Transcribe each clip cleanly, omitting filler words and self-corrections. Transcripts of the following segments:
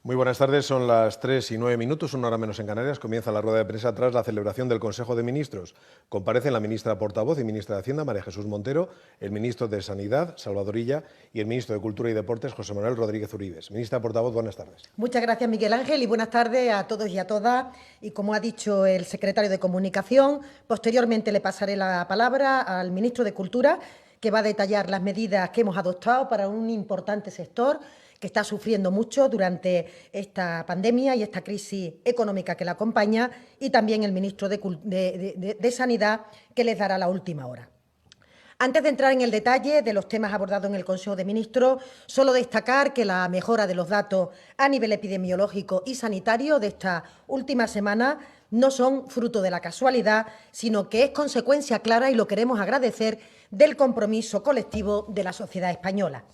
Muy buenas tardes, son las 3:09, una hora menos en Canarias. Comienza la rueda de prensa tras la celebración del Consejo de Ministros. Comparecen la ministra portavoz y ministra de Hacienda, María Jesús Montero, el ministro de Sanidad, Salvador Illa, y el ministro de Cultura y Deportes, José Manuel Rodríguez Uribes. Ministra portavoz, buenas tardes. Muchas gracias, Miguel Ángel, y buenas tardes a todos y a todas. Y como ha dicho el secretario de Comunicación, posteriormente le pasaré la palabra al ministro de Cultura, que va a detallar las medidas que hemos adoptado para un importante sector que está sufriendo mucho durante esta pandemia y esta crisis económica que la acompaña, y también el ministro de Sanidad, que les dará la última hora. Antes de entrar en el detalle de los temas abordados en el Consejo de Ministros, solo destacar que la mejora de los datos a nivel epidemiológico y sanitario de esta última semana no son fruto de la casualidad, sino que es consecuencia clara, y lo queremos agradecer, del compromiso colectivo de la sociedad española.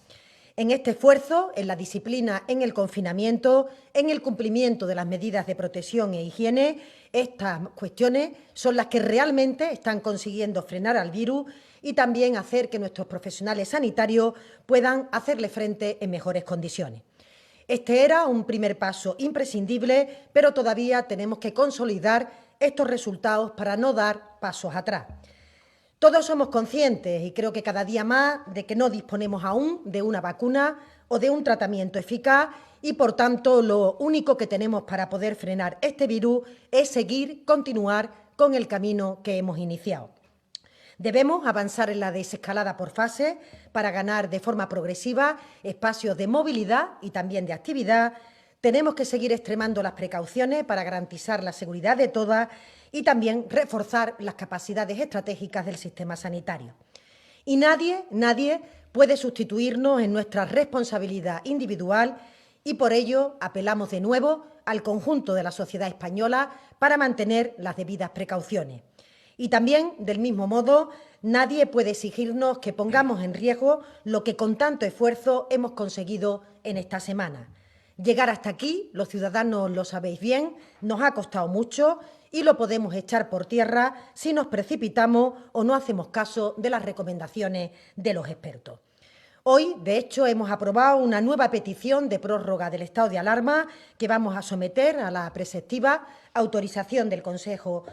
En este esfuerzo, en la disciplina, en el confinamiento, en el cumplimiento de las medidas de protección e higiene, estas cuestiones son las que realmente están consiguiendo frenar al virus y también hacer que nuestros profesionales sanitarios puedan hacerle frente en mejores condiciones. Este era un primer paso imprescindible, pero todavía tenemos que consolidar estos resultados para no dar pasos atrás. Todos somos conscientes, y creo que cada día más, de que no disponemos aún de una vacuna o de un tratamiento eficaz, y por tanto lo único que tenemos para poder frenar este virus es continuar con el camino que hemos iniciado. Debemos avanzar en la desescalada por fases para ganar de forma progresiva espacios de movilidad y también de actividad. Tenemos que seguir extremando las precauciones para garantizar la seguridad de todas y también reforzar las capacidades estratégicas del sistema sanitario. Y nadie puede sustituirnos en nuestra responsabilidad individual, y por ello apelamos de nuevo al conjunto de la sociedad española para mantener las debidas precauciones. Y también, del mismo modo, nadie puede exigirnos que pongamos en riesgo lo que con tanto esfuerzo hemos conseguido en esta semana. Llegar hasta aquí, los ciudadanos lo sabéis bien, nos ha costado mucho y lo podemos echar por tierra si nos precipitamos o no hacemos caso de las recomendaciones de los expertos. Hoy, de hecho, hemos aprobado una nueva petición de prórroga del estado de alarma que vamos a someter a la preceptiva autorización del Congreso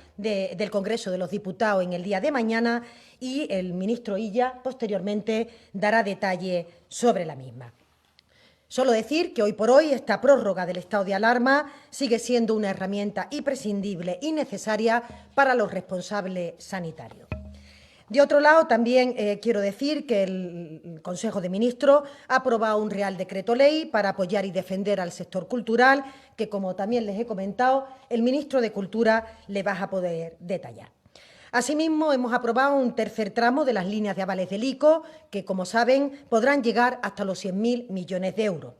de los Diputados en el día de mañana, y el ministro Illa posteriormente dará detalle sobre la misma. Solo decir que hoy por hoy esta prórroga del estado de alarma sigue siendo una herramienta imprescindible y necesaria para los responsables sanitarios. De otro lado, también quiero decir que el Consejo de Ministros ha aprobado un Real Decreto Ley para apoyar y defender al sector cultural, que, como también les he comentado, el ministro de Cultura le va a poder detallar. Asimismo, hemos aprobado un tercer tramo de las líneas de avales del ICO, que, como saben, podrán llegar hasta los 100.000 millones de euros.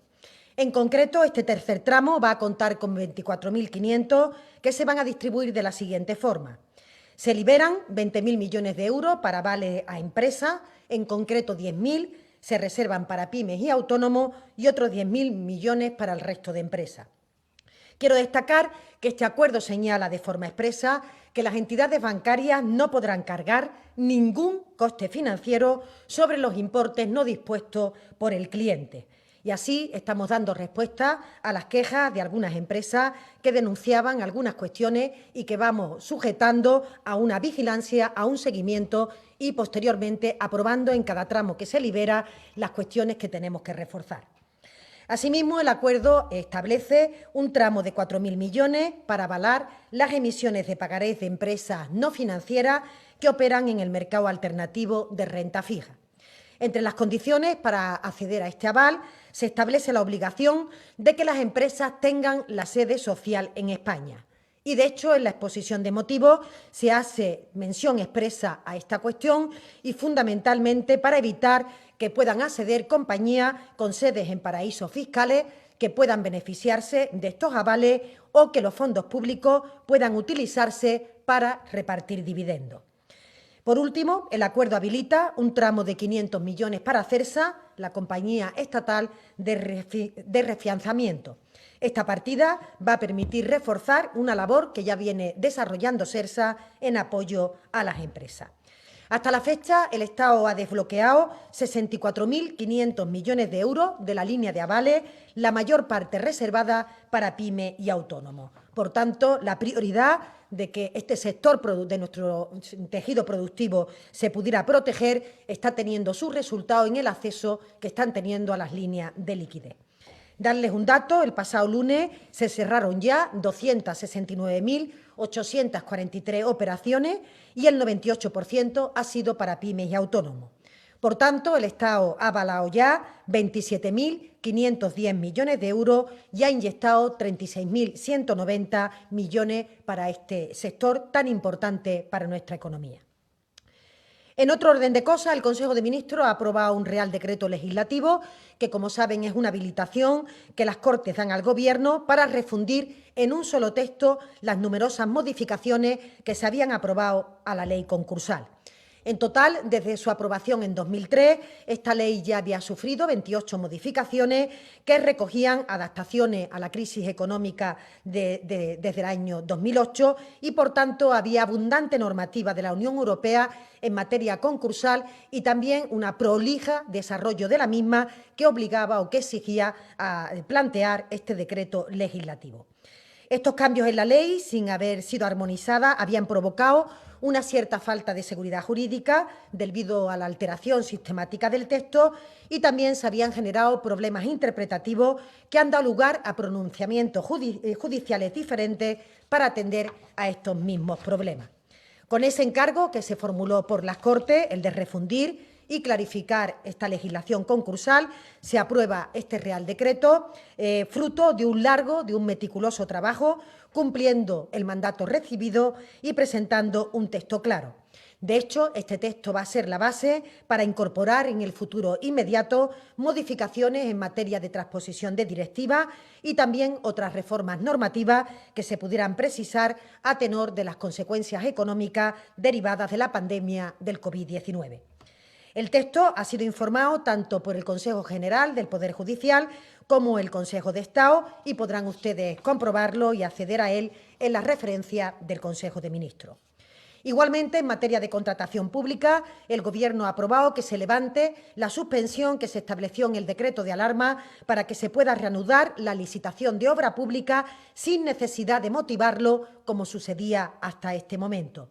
En concreto, este tercer tramo va a contar con 24.500 que se van a distribuir de la siguiente forma. Se liberan 20.000 millones de euros para avales a empresas, en concreto 10.000 se reservan para pymes y autónomos y otros 10.000 millones para el resto de empresas. Quiero destacar que este acuerdo señala de forma expresa que las entidades bancarias no podrán cargar ningún coste financiero sobre los importes no dispuestos por el cliente. Y así estamos dando respuesta a las quejas de algunas empresas que denunciaban algunas cuestiones y que vamos sujetando a una vigilancia, a un seguimiento y posteriormente aprobando en cada tramo que se libera las cuestiones que tenemos que reforzar. Asimismo, el acuerdo establece un tramo de 4.000 millones para avalar las emisiones de pagarés de empresas no financieras que operan en el mercado alternativo de renta fija. Entre las condiciones para acceder a este aval se establece la obligación de que las empresas tengan la sede social en España. Y, de hecho, en la exposición de motivos se hace mención expresa a esta cuestión, y fundamentalmente para evitar que puedan acceder compañías con sedes en paraísos fiscales que puedan beneficiarse de estos avales o que los fondos públicos puedan utilizarse para repartir dividendos. Por último, el acuerdo habilita un tramo de 500 millones para CERSA, la compañía estatal de refianzamiento. Esta partida va a permitir reforzar una labor que ya viene desarrollando CERSA en apoyo a las empresas. Hasta la fecha, el Estado ha desbloqueado 64.500 millones de euros de la línea de avales, la mayor parte reservada para pymes y autónomos. Por tanto, la prioridad de que este sector de nuestro tejido productivo se pudiera proteger está teniendo sus resultados en el acceso que están teniendo a las líneas de liquidez. Darles un dato, el pasado lunes se cerraron ya 269.843 operaciones y el 98% ha sido para pymes y autónomos. Por tanto, el Estado ha avalado ya 27.510 millones de euros y ha inyectado 36.190 millones para este sector tan importante para nuestra economía. En otro orden de cosas, el Consejo de Ministros ha aprobado un Real Decreto Legislativo que, como saben, es una habilitación que las Cortes dan al Gobierno para refundir en un solo texto las numerosas modificaciones que se habían aprobado a la ley concursal. En total, desde su aprobación en 2003, esta ley ya había sufrido 28 modificaciones que recogían adaptaciones a la crisis económica desde el año 2008 y, por tanto, había abundante normativa de la Unión Europea en materia concursal y también una prolija desarrollo de la misma que obligaba o que exigía a plantear este decreto legislativo. Estos cambios en la ley, sin haber sido armonizadas, habían provocado una cierta falta de seguridad jurídica debido a la alteración sistemática del texto y también se habían generado problemas interpretativos que han dado lugar a pronunciamientos judiciales diferentes para atender a estos mismos problemas. Con ese encargo que se formuló por las Cortes, el de refundir y clarificar esta legislación concursal, se aprueba este Real Decreto, fruto de un meticuloso trabajo, cumpliendo el mandato recibido y presentando un texto claro. De hecho, este texto va a ser la base para incorporar en el futuro inmediato modificaciones en materia de transposición de directivas y también otras reformas normativas que se pudieran precisar a tenor de las consecuencias económicas derivadas de la pandemia del COVID-19. El texto ha sido informado tanto por el Consejo General del Poder Judicial como el Consejo de Estado y podrán ustedes comprobarlo y acceder a él en la referencia del Consejo de Ministros. Igualmente, en materia de contratación pública, el Gobierno ha aprobado que se levante la suspensión que se estableció en el decreto de alarma para que se pueda reanudar la licitación de obra pública sin necesidad de motivarlo, como sucedía hasta este momento.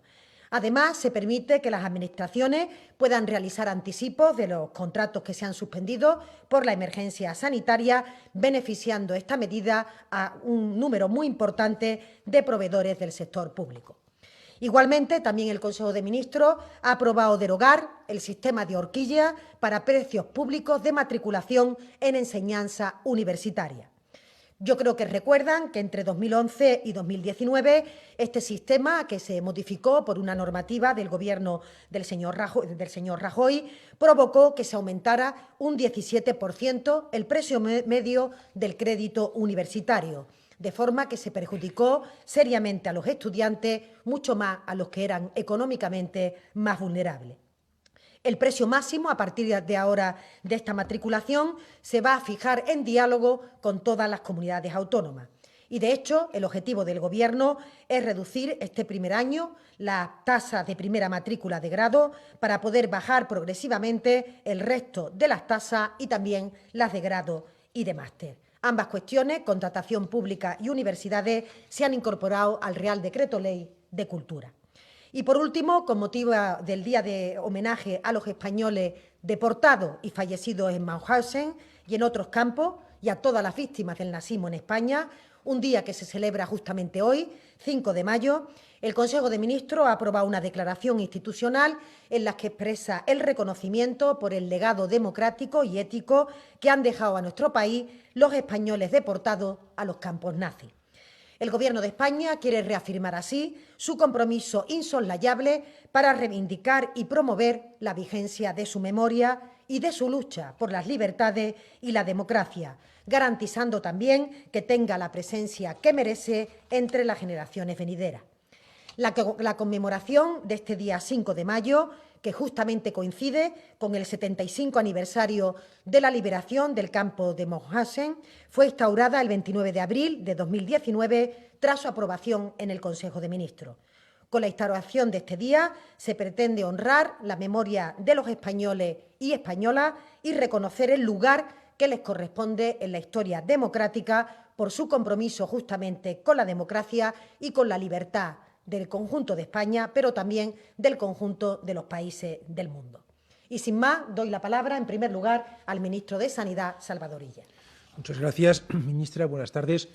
Además, se permite que las administraciones puedan realizar anticipos de los contratos que se han suspendido por la emergencia sanitaria, beneficiando esta medida a un número muy importante de proveedores del sector público. Igualmente, también el Consejo de Ministros ha aprobado derogar el sistema de horquilla para precios públicos de matriculación en enseñanza universitaria. Yo creo que recuerdan que entre 2011 y 2019 este sistema, que se modificó por una normativa del Gobierno del señor Rajoy, provocó que se aumentara un 17% el precio medio del crédito universitario, de forma que se perjudicó seriamente a los estudiantes, mucho más a los que eran económicamente más vulnerables. El precio máximo, a partir de ahora, de esta matriculación se va a fijar en diálogo con todas las comunidades autónomas. Y, de hecho, el objetivo del Gobierno es reducir este primer año la tasa de primera matrícula de grado para poder bajar progresivamente el resto de las tasas y también las de grado y de máster. Ambas cuestiones, contratación pública y universidades, se han incorporado al Real Decreto Ley de Cultura. Y, por último, con motivo del Día de Homenaje a los españoles deportados y fallecidos en Mauthausen y en otros campos, y a todas las víctimas del nazismo en España, un día que se celebra justamente hoy, 5 de mayo, el Consejo de Ministros ha aprobado una declaración institucional en la que expresa el reconocimiento por el legado democrático y ético que han dejado a nuestro país los españoles deportados a los campos nazis. El Gobierno de España quiere reafirmar así su compromiso insoslayable para reivindicar y promover la vigencia de su memoria y de su lucha por las libertades y la democracia, garantizando también que tenga la presencia que merece entre las generaciones venideras. La conmemoración de este día 5 de mayo, que justamente coincide con el 75 aniversario de la liberación del campo de Mauthausen, fue instaurada el 29 de abril de 2019 tras su aprobación en el Consejo de Ministros. Con la instauración de este día se pretende honrar la memoria de los españoles y españolas y reconocer el lugar que les corresponde en la historia democrática por su compromiso justamente con la democracia y con la libertad del conjunto de España, pero también del conjunto de los países del mundo. Y sin más, doy la palabra, en primer lugar, al ministro de Sanidad, Salvador Illa. Muchas gracias, ministra. Buenas tardes.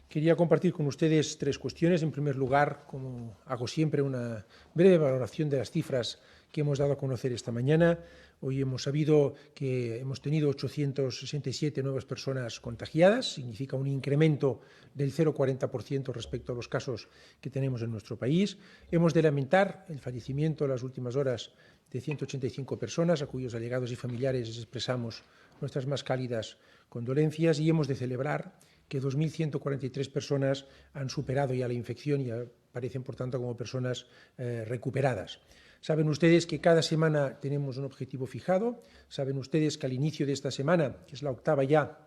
Quería compartir con ustedes tres cuestiones. En primer lugar, como hago siempre, una breve valoración de las cifras que hemos dado a conocer esta mañana. Hoy hemos sabido que hemos tenido 867 nuevas personas contagiadas, significa un incremento del 0,40% respecto a los casos que tenemos en nuestro país. Hemos de lamentar el fallecimiento en las últimas horas de 185 personas, a cuyos allegados y familiares les expresamos nuestras más cálidas condolencias, y hemos de celebrar que 2.143 personas han superado ya la infección y aparecen, por tanto, como personas recuperadas. Saben ustedes que cada semana tenemos un objetivo fijado. Saben ustedes que al inicio de esta semana, que es la octava ya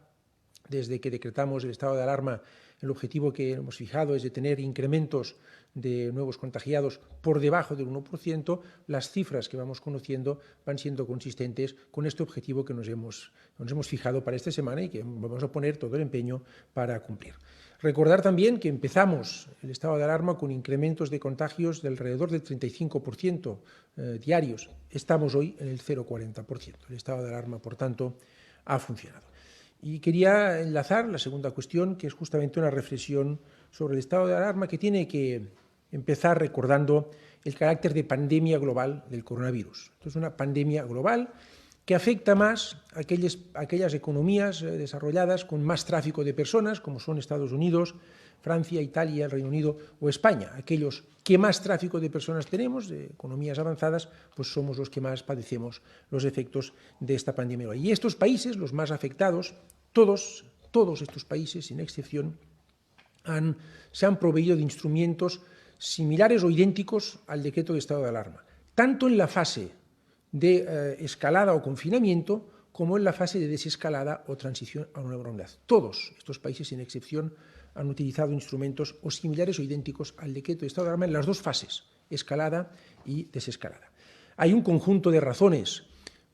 desde que decretamos el estado de alarma, el objetivo que hemos fijado es de tener incrementos de nuevos contagiados por debajo del 1%. Las cifras que vamos conociendo van siendo consistentes con este objetivo que nos hemos fijado para esta semana y que vamos a poner todo el empeño para cumplir. Recordar también que empezamos el estado de alarma con incrementos de contagios de alrededor del 35% diarios. Estamos hoy en el 0,40%. El estado de alarma, por tanto, ha funcionado. Y quería enlazar la segunda cuestión, que es justamente una reflexión sobre el estado de alarma, que tiene que empezar recordando el carácter de pandemia global del coronavirus. Esto es una pandemia global que afecta más a aquellas economías desarrolladas con más tráfico de personas, como son Estados Unidos, Francia, Italia, el Reino Unido o España. Aquellos que más tráfico de personas tenemos, de economías avanzadas, pues somos los que más padecemos los efectos de esta pandemia. Y estos países, los más afectados, todos estos países, sin excepción, se han proveído de instrumentos similares o idénticos al decreto de estado de alarma, tanto en la fase de escalada o confinamiento como en la fase de desescalada o transición a una nueva normalidad. Todos estos países, sin excepción, han utilizado instrumentos o similares o idénticos al decreto de estado de alarma en las dos fases, escalada y desescalada. Hay un conjunto de razones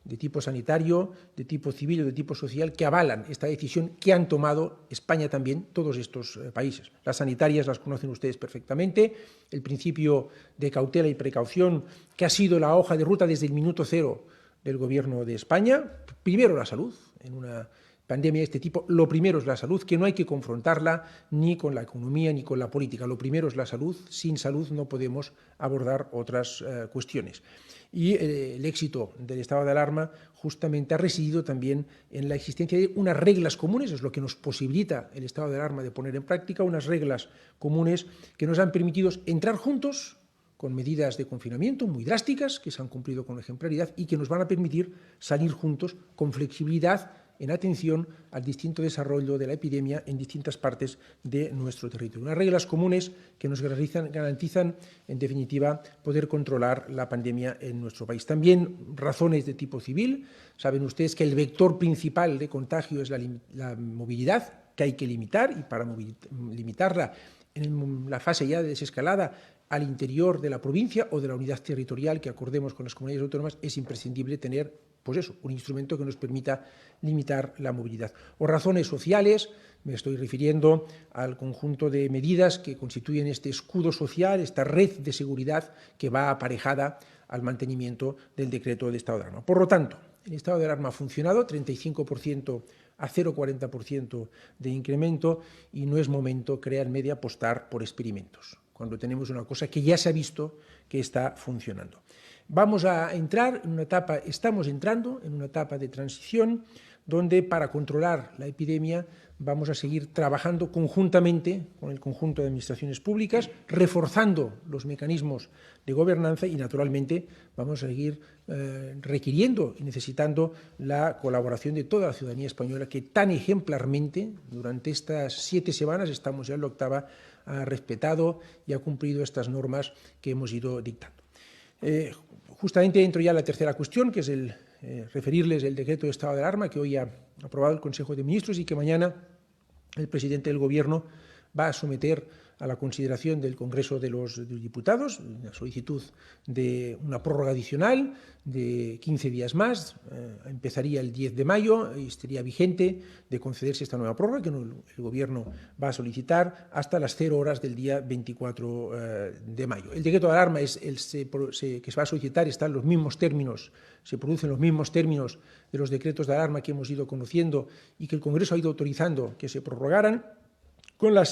de tipo sanitario, de tipo civil o de tipo social que avalan esta decisión que han tomado España también, todos estos países. Las sanitarias las conocen ustedes perfectamente, el principio de cautela y precaución, que ha sido la hoja de ruta desde el minuto cero del Gobierno de España. Primero la salud, en una pandemia de este tipo, lo primero es la salud, que no hay que confrontarla ni con la economía ni con la política. Lo primero es la salud. Sin salud no podemos abordar otras cuestiones. Y el éxito del estado de alarma justamente ha residido también en la existencia de unas reglas comunes, es lo que nos posibilita el estado de alarma de poner en práctica, unas reglas comunes que nos han permitido entrar juntos con medidas de confinamiento muy drásticas, que se han cumplido con ejemplaridad y que nos van a permitir salir juntos con flexibilidad en atención al distinto desarrollo de la epidemia en distintas partes de nuestro territorio. Unas reglas comunes que nos garantizan, en definitiva, poder controlar la pandemia en nuestro país. También razones de tipo civil. Saben ustedes que el vector principal de contagio es la movilidad, que hay que limitar, y para limitarla en la fase ya de desescalada al interior de la provincia o de la unidad territorial que acordemos con las comunidades autónomas, es imprescindible tener un instrumento que nos permita limitar la movilidad. O razones sociales, me estoy refiriendo al conjunto de medidas que constituyen este escudo social, esta red de seguridad que va aparejada al mantenimiento del decreto de estado de alarma. Por lo tanto, el estado de alarma ha funcionado, 35% a 0,40% de incremento, y no es momento, créanme, de apostar por experimentos, cuando tenemos una cosa que ya se ha visto que está funcionando. Vamos a entrar en una etapa, estamos entrando en una etapa de transición donde para controlar la epidemia vamos a seguir trabajando conjuntamente con el conjunto de administraciones públicas, reforzando los mecanismos de gobernanza y, naturalmente, vamos a seguir requiriendo y necesitando la colaboración de toda la ciudadanía española que tan ejemplarmente durante estas 7 semanas, estamos ya en la octava, ha respetado y ha cumplido estas normas que hemos ido dictando. Justamente entro ya a la tercera cuestión, que es referirles el decreto de estado de alarma que hoy ha aprobado el Consejo de Ministros y que mañana el presidente del Gobierno va a someter a la consideración del Congreso de los Diputados, una solicitud de una prórroga adicional de 15 días más, empezaría el 10 de mayo y estaría vigente de concederse esta nueva prórroga que el Gobierno va a solicitar hasta las 0 horas del día 24 de mayo. El decreto de alarma que se va a solicitar está en los mismos términos, se producen los mismos términos de los decretos de alarma que hemos ido conociendo y que el Congreso ha ido autorizando que se prorrogaran, con la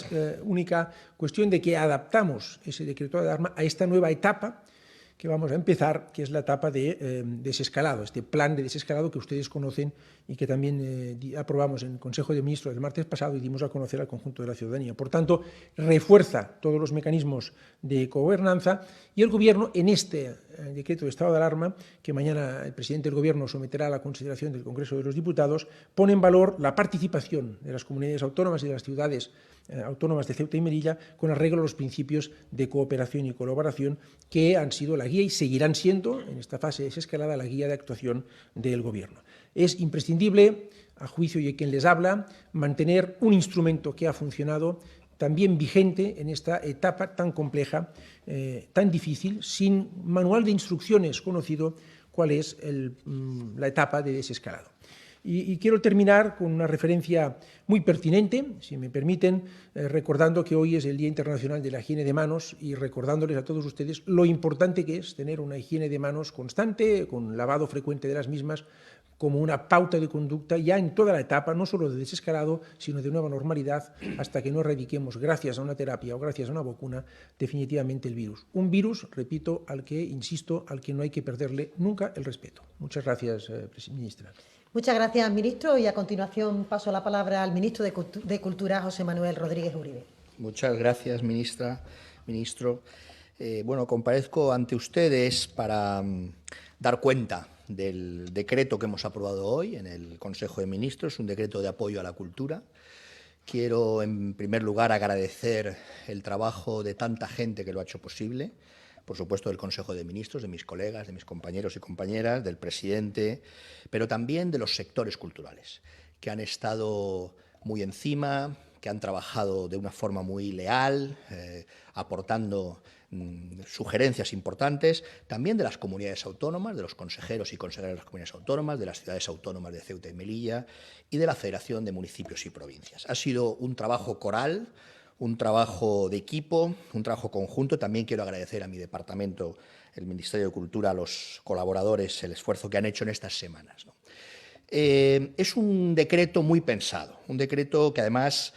única cuestión de que adaptamos ese decreto de alarma a esta nueva etapa que vamos a empezar, que es la etapa de desescalado, este plan de desescalado que ustedes conocen y que también aprobamos en el Consejo de Ministros el martes pasado y dimos a conocer al conjunto de la ciudadanía. Por tanto, refuerza todos los mecanismos de gobernanza y el Gobierno, en este decreto de estado de alarma, que mañana el presidente del Gobierno someterá a la consideración del Congreso de los Diputados, pone en valor la participación de las comunidades autónomas y de las ciudades autónomas de Ceuta y Melilla con arreglo a los principios de cooperación y colaboración que han sido la guía y seguirán siendo, en esta fase desescalada, la guía de actuación del Gobierno. Es imprescindible, a juicio de quien les habla, mantener un instrumento que ha funcionado también vigente en esta etapa tan compleja, tan difícil, sin manual de instrucciones conocido cuál es la etapa de desescalado. Y quiero terminar con una referencia muy pertinente, si me permiten, recordando que hoy es el Día Internacional de la Higiene de Manos y recordándoles a todos ustedes lo importante que es tener una higiene de manos constante, con lavado frecuente de las mismas, como una pauta de conducta ya en toda la etapa, no solo de desescalado, sino de nueva normalidad, hasta que no erradiquemos, gracias a una terapia o gracias a una vacuna, definitivamente el virus. Un virus, repito, al que, insisto, al que no hay que perderle nunca el respeto. Muchas gracias, ministra. Muchas gracias, ministro. Y a continuación paso la palabra al ministro de Cultura, José Manuel Rodríguez Uribe. Muchas gracias, ministro. Bueno, comparezco ante ustedes para dar cuenta del decreto que hemos aprobado hoy en el Consejo de Ministros, un decreto de apoyo a la cultura. Quiero, en primer lugar, agradecer el trabajo de tanta gente que lo ha hecho posible, por supuesto del Consejo de Ministros, de mis colegas, de mis compañeros y compañeras, del presidente, pero también de los sectores culturales, que han estado muy encima, que han trabajado de una forma muy leal, aportando sugerencias importantes, también de las comunidades autónomas, de los consejeros y consejeras de las comunidades autónomas, de las ciudades autónomas de Ceuta y Melilla y de la Federación de Municipios y Provincias. Ha sido un trabajo coral, un trabajo de equipo, un trabajo conjunto. También quiero agradecer a mi departamento, el Ministerio de Cultura, a los colaboradores, el esfuerzo que han hecho en estas semanas, ¿no? Es un decreto muy pensado, un decreto que además,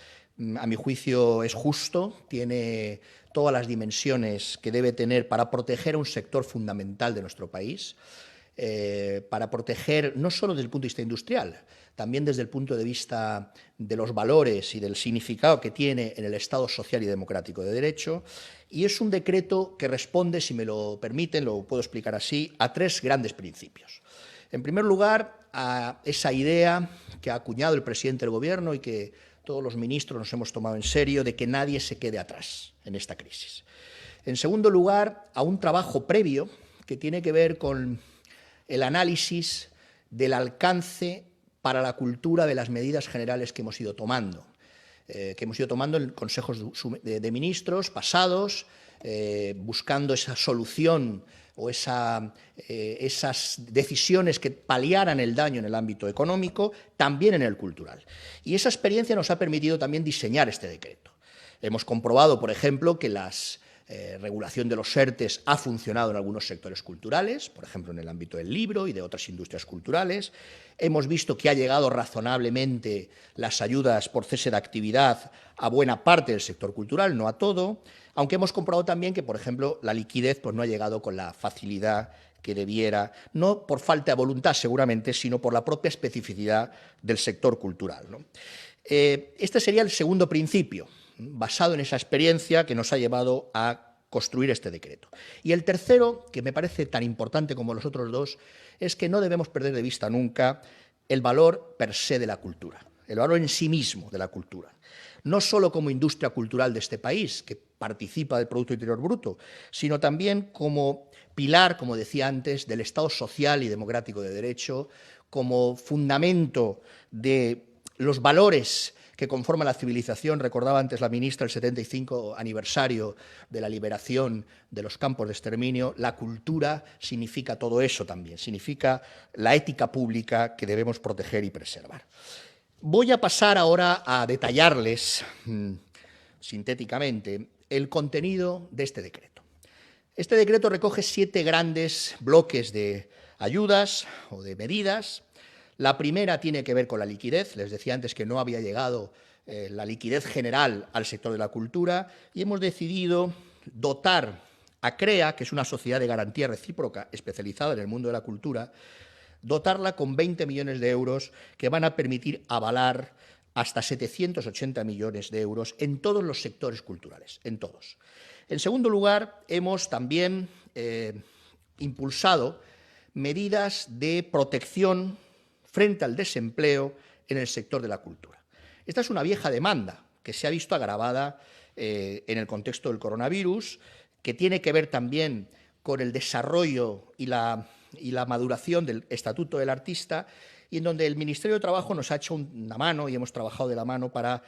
a mi juicio, es justo, tiene todas las dimensiones que debe tener para proteger a un sector fundamental de nuestro país, para proteger no solo desde el punto de vista industrial, también desde el punto de vista de los valores y del significado que tiene en el Estado social y democrático de derecho, y es un decreto que responde, si me lo permiten, lo puedo explicar así, a 3 grandes principios. En primer lugar, a esa idea que ha acuñado el presidente del Gobierno y que todos los ministros nos hemos tomado en serio, de que nadie se quede atrás en esta crisis. En segundo lugar, a un trabajo previo que tiene que ver con el análisis del alcance para la cultura de las medidas generales que hemos ido tomando en consejos de ministros pasados, buscando esa solución o esas decisiones que paliaran el daño en el ámbito económico, también en el cultural. Y esa experiencia nos ha permitido también diseñar este decreto. Hemos comprobado, por ejemplo, que la regulación de los ERTEs ha funcionado en algunos sectores culturales, por ejemplo, en el ámbito del libro y de otras industrias culturales. Hemos visto que ha llegado razonablemente las ayudas por cese de actividad a buena parte del sector cultural, no a todo, aunque hemos comprobado también que, por ejemplo, la liquidez no ha llegado con la facilidad que debiera, no por falta de voluntad seguramente, sino por la propia especificidad del sector cultural, ¿no? Este sería el segundo principio, basado en esa experiencia que nos ha llevado a construir este decreto. Y el tercero, que me parece tan importante como los otros dos, es que no debemos perder de vista nunca el valor per se de la cultura, el valor en sí mismo de la cultura. No solo como industria cultural de este país, que participa del Producto Interior Bruto, sino también como pilar, como decía antes, del Estado social y democrático de derecho, como fundamento de los valores que conforman la civilización. Recordaba antes la ministra el 75 aniversario de la liberación de los campos de exterminio. La cultura significa todo eso también, significa la ética pública que debemos proteger y preservar. Voy a pasar ahora a detallarles sintéticamente el contenido de este decreto. Este decreto recoge 7 grandes bloques de ayudas o de medidas. La primera tiene que ver con la liquidez. Les decía antes que no había llegado la liquidez general al sector de la cultura y hemos decidido dotar a CREA, que es una sociedad de garantía recíproca especializada en el mundo de la cultura, dotarla con 20 millones de euros que van a permitir avalar hasta 780 millones de euros en todos los sectores culturales, en todos. En segundo lugar, hemos también impulsado medidas de protección frente al desempleo en el sector de la cultura. Esta es una vieja demanda que se ha visto agravada en el contexto del coronavirus, que tiene que ver también con el desarrollo y la maduración del Estatuto del Artista, y en donde el Ministerio de Trabajo nos ha hecho una mano y hemos trabajado de la mano para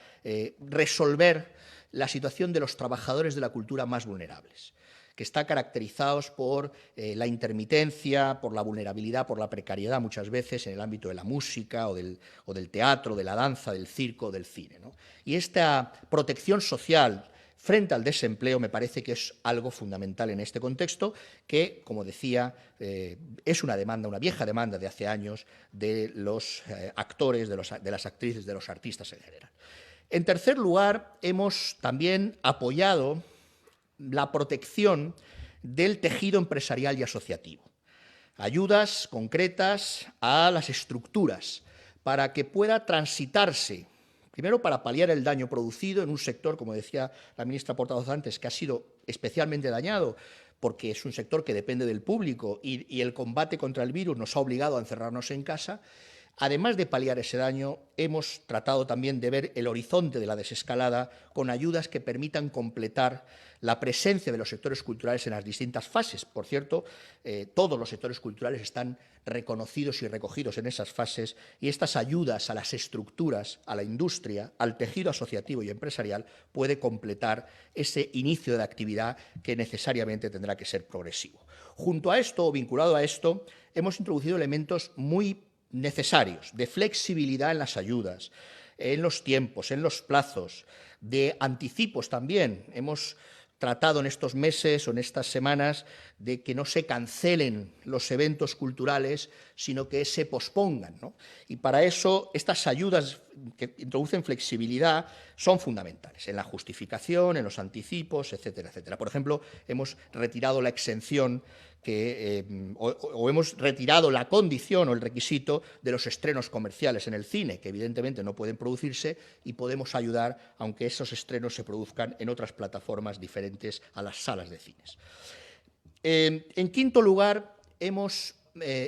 resolver la situación de los trabajadores de la cultura más vulnerables, que está caracterizados por la intermitencia, por la vulnerabilidad, por la precariedad muchas veces en el ámbito de la música o del teatro, de la danza, del circo, del cine, ¿no? Y esta protección social frente al desempleo me parece que es algo fundamental en este contexto que, como decía, es una demanda, una vieja demanda de hace años de los actores, de las actrices, de los artistas en general. En tercer lugar, hemos también apoyado la protección del tejido empresarial y asociativo. Ayudas concretas a las estructuras para que pueda transitarse, primero para paliar el daño producido en un sector, como decía la ministra portavoz antes, que ha sido especialmente dañado porque es un sector que depende del público y el combate contra el virus nos ha obligado a encerrarnos en casa. Además de paliar ese daño, hemos tratado también de ver el horizonte de la desescalada con ayudas que permitan completar la presencia de los sectores culturales en las distintas fases. Por cierto, todos los sectores culturales están reconocidos y recogidos en esas fases y estas ayudas a las estructuras, a la industria, al tejido asociativo y empresarial puede completar ese inicio de actividad que necesariamente tendrá que ser progresivo. Junto a esto, o vinculado a esto, hemos introducido elementos muy necesarios de flexibilidad en las ayudas, en los tiempos, en los plazos, de anticipos también. Hemos tratado en estos meses o en estas semanas de que no se cancelen los eventos culturales, sino que se pospongan, ¿no? Y para eso estas ayudas que introducen flexibilidad son fundamentales en la justificación, en los anticipos, etcétera, etcétera. Por ejemplo, hemos retirado la exención o hemos retirado la condición o el requisito de los estrenos comerciales en el cine, que evidentemente no pueden producirse, y podemos ayudar aunque esos estrenos se produzcan en otras plataformas diferentes a las salas de cines. En quinto lugar, hemos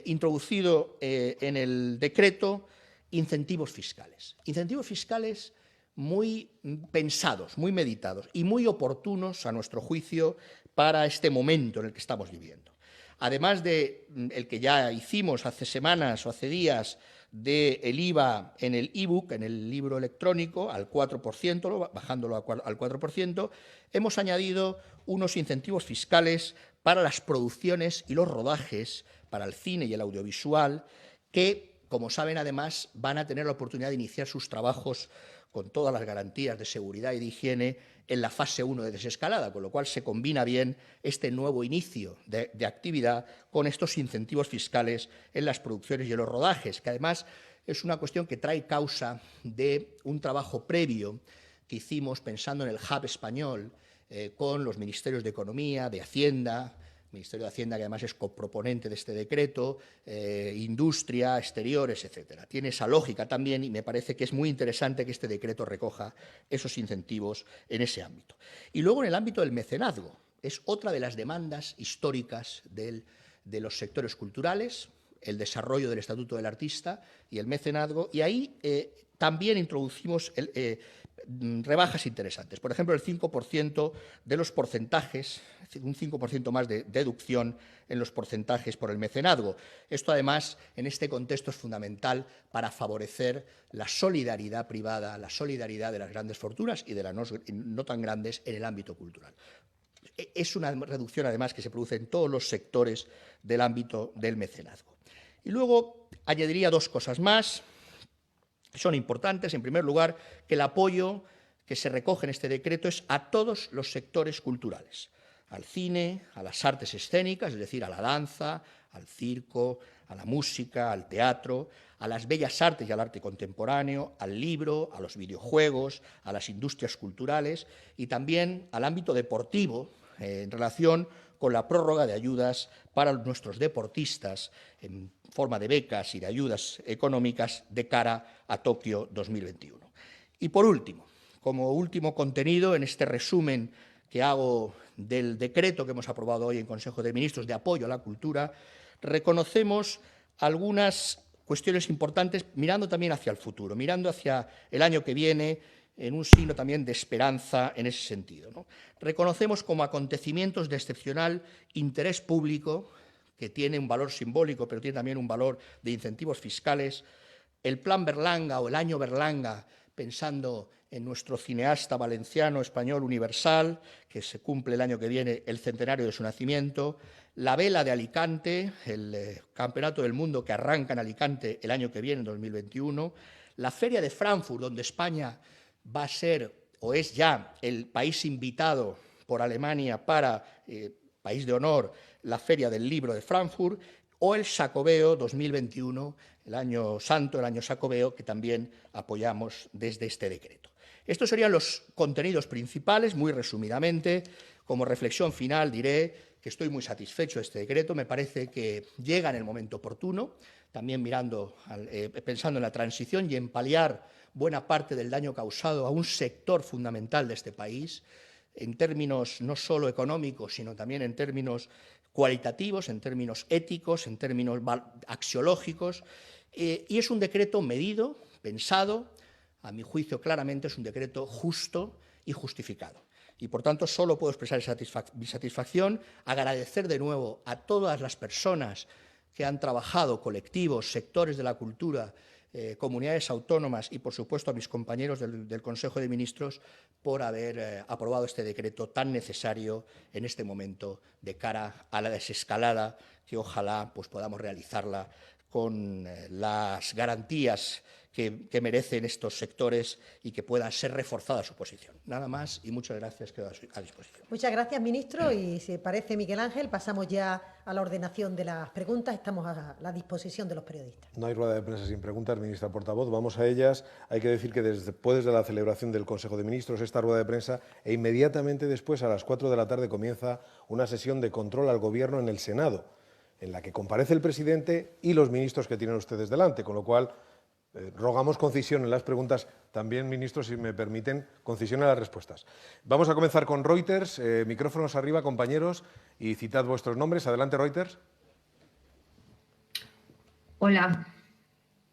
introducido en el decreto incentivos fiscales. Incentivos fiscales muy pensados, muy meditados y muy oportunos, a nuestro juicio, para este momento en el que estamos viviendo. Además de el que ya hicimos hace semanas o hace días del IVA en el ebook, en el libro electrónico, al 4%, bajándolo al 4%, hemos añadido unos incentivos fiscales para las producciones y los rodajes, para el cine y el audiovisual, que, como saben, además, van a tener la oportunidad de iniciar sus trabajos con todas las garantías de seguridad y de higiene en la fase 1 de desescalada, con lo cual se combina bien este nuevo inicio de actividad con estos incentivos fiscales en las producciones y en los rodajes, que además es una cuestión que trae causa de un trabajo previo que hicimos pensando en el hub español con los ministerios de Economía, de Hacienda, Ministerio de Hacienda, que además es coproponente de este decreto, industria, exteriores, etcétera. Tiene esa lógica también y me parece que es muy interesante que este decreto recoja esos incentivos en ese ámbito. Y luego en el ámbito del mecenazgo, es otra de las demandas históricas de los sectores culturales. el desarrollo del Estatuto del Artista y el mecenazgo, y ahí también introducimos rebajas interesantes. Por ejemplo, el 5% de los porcentajes, es decir, un 5% más de deducción en los porcentajes por el mecenazgo. Esto, además, en este contexto es fundamental para favorecer la solidaridad privada, la solidaridad de las grandes fortunas y de las no tan grandes en el ámbito cultural. Es una reducción, además, que se produce en todos los sectores del ámbito del mecenazgo. Y luego añadiría dos cosas más, que son importantes. En primer lugar, que el apoyo que se recoge en este decreto es a todos los sectores culturales, al cine, a las artes escénicas, es decir, a la danza, al circo, a la música, al teatro, a las bellas artes y al arte contemporáneo, al libro, a los videojuegos, a las industrias culturales y también al ámbito deportivo en relación con la prórroga de ayudas para nuestros deportistas en forma de becas y de ayudas económicas de cara a Tokio 2021. Y por último, como último contenido en este resumen que hago del decreto que hemos aprobado hoy en Consejo de Ministros de apoyo a la cultura, reconocemos algunas cuestiones importantes mirando también hacia el futuro, mirando hacia el año que viene, en un signo también de esperanza en ese sentido, ¿no? Reconocemos como acontecimientos de excepcional interés público, que tiene un valor simbólico, pero tiene también un valor de incentivos fiscales, el Plan Berlanga o el Año Berlanga, pensando en nuestro cineasta valenciano español universal, que se cumple el año que viene el centenario de su nacimiento, la Vela de Alicante, el Campeonato del Mundo que arranca en Alicante el año que viene, en 2021, la Feria de Frankfurt, donde España va a ser o es ya el país invitado por Alemania para, país de honor, la Feria del Libro de Frankfurt, o el Xacobeo 2021, el año santo, el año Xacobeo, que también apoyamos desde este decreto. Estos serían los contenidos principales, muy resumidamente. Como reflexión final diré que estoy muy satisfecho de este decreto, me parece que llega en el momento oportuno, también pensando en la transición y en paliar buena parte del daño causado a un sector fundamental de este país, en términos no solo económicos, sino también en términos cualitativos, en términos éticos, en términos axiológicos, y es un decreto medido, pensado, a mi juicio claramente es un decreto justo y justificado. Y, por tanto, solo puedo expresar mi satisfacción, agradecer de nuevo a todas las personas que han trabajado, colectivos, sectores de la cultura, comunidades autónomas y, por supuesto, a mis compañeros del Consejo de Ministros por haber aprobado este decreto tan necesario en este momento de cara a la desescalada que ojalá pues, podamos realizarla con las garantías que merecen estos sectores y que pueda ser reforzada su posición. Nada más y muchas gracias, quedo a disposición. Muchas gracias, ministro. Y si parece, Miguel Ángel, pasamos ya a la ordenación de las preguntas. Estamos a la disposición de los periodistas. No hay rueda de prensa sin preguntas, ministra portavoz. Vamos a ellas. Hay que decir que después de la celebración del Consejo de Ministros, esta rueda de prensa, e inmediatamente después, a las 4 de la tarde, comienza una sesión de control al Gobierno en el Senado, en la que comparece el presidente y los ministros que tienen ustedes delante, con lo cual rogamos concisión en las preguntas, también, ministros, si me permiten, concisión en las respuestas. Vamos a comenzar con Reuters. Micrófonos arriba, compañeros, y citad vuestros nombres. Adelante, Reuters. Hola.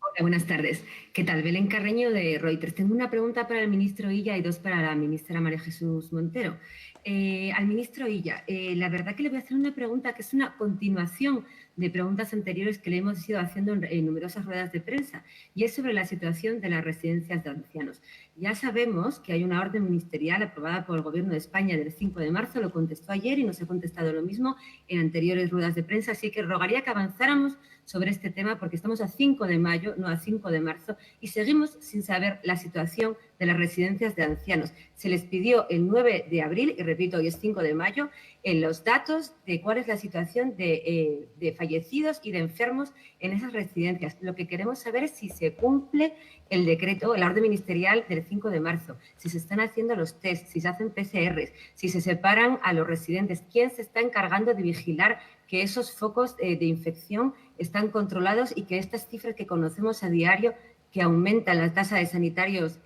Hola, buenas tardes. ¿Qué tal? Belén Carreño, de Reuters. Tengo una pregunta para el ministro Illa y dos para la ministra María Jesús Montero. Al ministro Illa, la verdad que le voy a hacer una pregunta que es una continuación de preguntas anteriores que le hemos ido haciendo en numerosas ruedas de prensa, y es sobre la situación de las residencias de ancianos. Ya sabemos que hay una orden ministerial aprobada por el Gobierno de España del 5 de marzo, lo contestó ayer y nos ha contestado lo mismo en anteriores ruedas de prensa, así que rogaría que avanzáramos sobre este tema porque estamos a 5 de mayo, no a 5 de marzo, y seguimos sin saber la situación de las residencias de ancianos. Se les pidió el 9 de abril, y repito, hoy es 5 de mayo, en los datos de cuál es la situación de fallecidos y de enfermos en esas residencias. Lo que queremos saber es si se cumple el decreto, la orden ministerial del 5 de marzo, si se están haciendo los test, si se hacen PCRs, si se separan a los residentes, quién se está encargando de vigilar que esos focos de infección están controlados y que estas cifras que conocemos a diario, que aumentan la tasa de sanitarios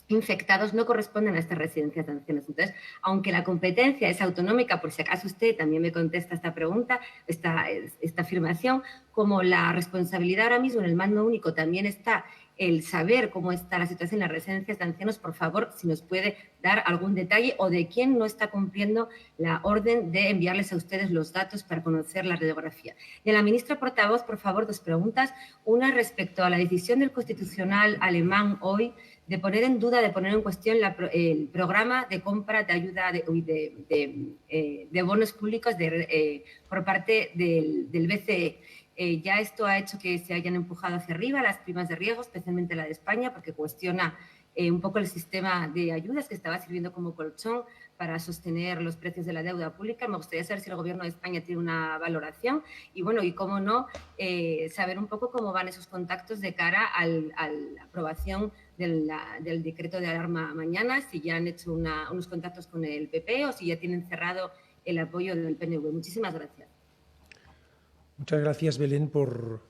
infectados, no corresponden a estas residencias de ancianos. Entonces, aunque la competencia es autonómica, por si acaso usted también me contesta esta pregunta, esta afirmación, como la responsabilidad ahora mismo en el mando único también está el saber cómo está la situación en las residencias de ancianos, por favor, si nos puede dar algún detalle o de quién no está cumpliendo la orden de enviarles a ustedes los datos para conocer la radiografía. Y a la ministra portavoz, por favor, dos preguntas. Una respecto a la decisión del Constitucional alemán hoy de poner en duda, de poner en cuestión el programa de compra de ayuda de bonos públicos por parte del BCE. Ya esto ha hecho que se hayan empujado hacia arriba las primas de riesgo, especialmente la de España, porque cuestiona un poco el sistema de ayudas que estaba sirviendo como colchón para sostener los precios de la deuda pública. Me gustaría saber si el Gobierno de España tiene una valoración y, bueno, y cómo no, saber un poco cómo van esos contactos de cara a la aprobación del decreto de alarma mañana, si ya han hecho unos contactos con el PP o si ya tienen cerrado el apoyo del PNV. Muchísimas gracias. Muchas gracias, Belén, por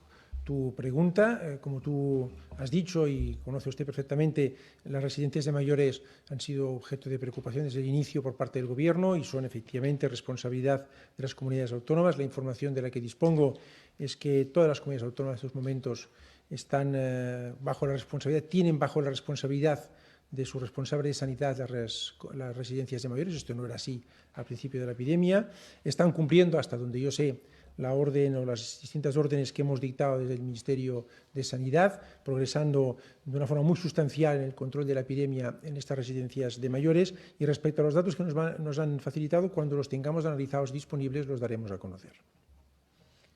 tu pregunta. Como tú has dicho y conoce usted perfectamente, las residencias de mayores han sido objeto de preocupación desde el inicio por parte del Gobierno y son efectivamente responsabilidad de las comunidades autónomas. La información de la que dispongo es que todas las comunidades autónomas en estos momentos están tienen bajo la responsabilidad de su responsable de sanidad las residencias de mayores. Esto no era así al principio de la epidemia. Están cumpliendo, hasta donde yo sé, la orden o las distintas órdenes que hemos dictado desde el Ministerio de Sanidad, progresando de una forma muy sustancial en el control de la epidemia en estas residencias de mayores. Y respecto a los datos que nos han facilitado, cuando los tengamos analizados disponibles, los daremos a conocer.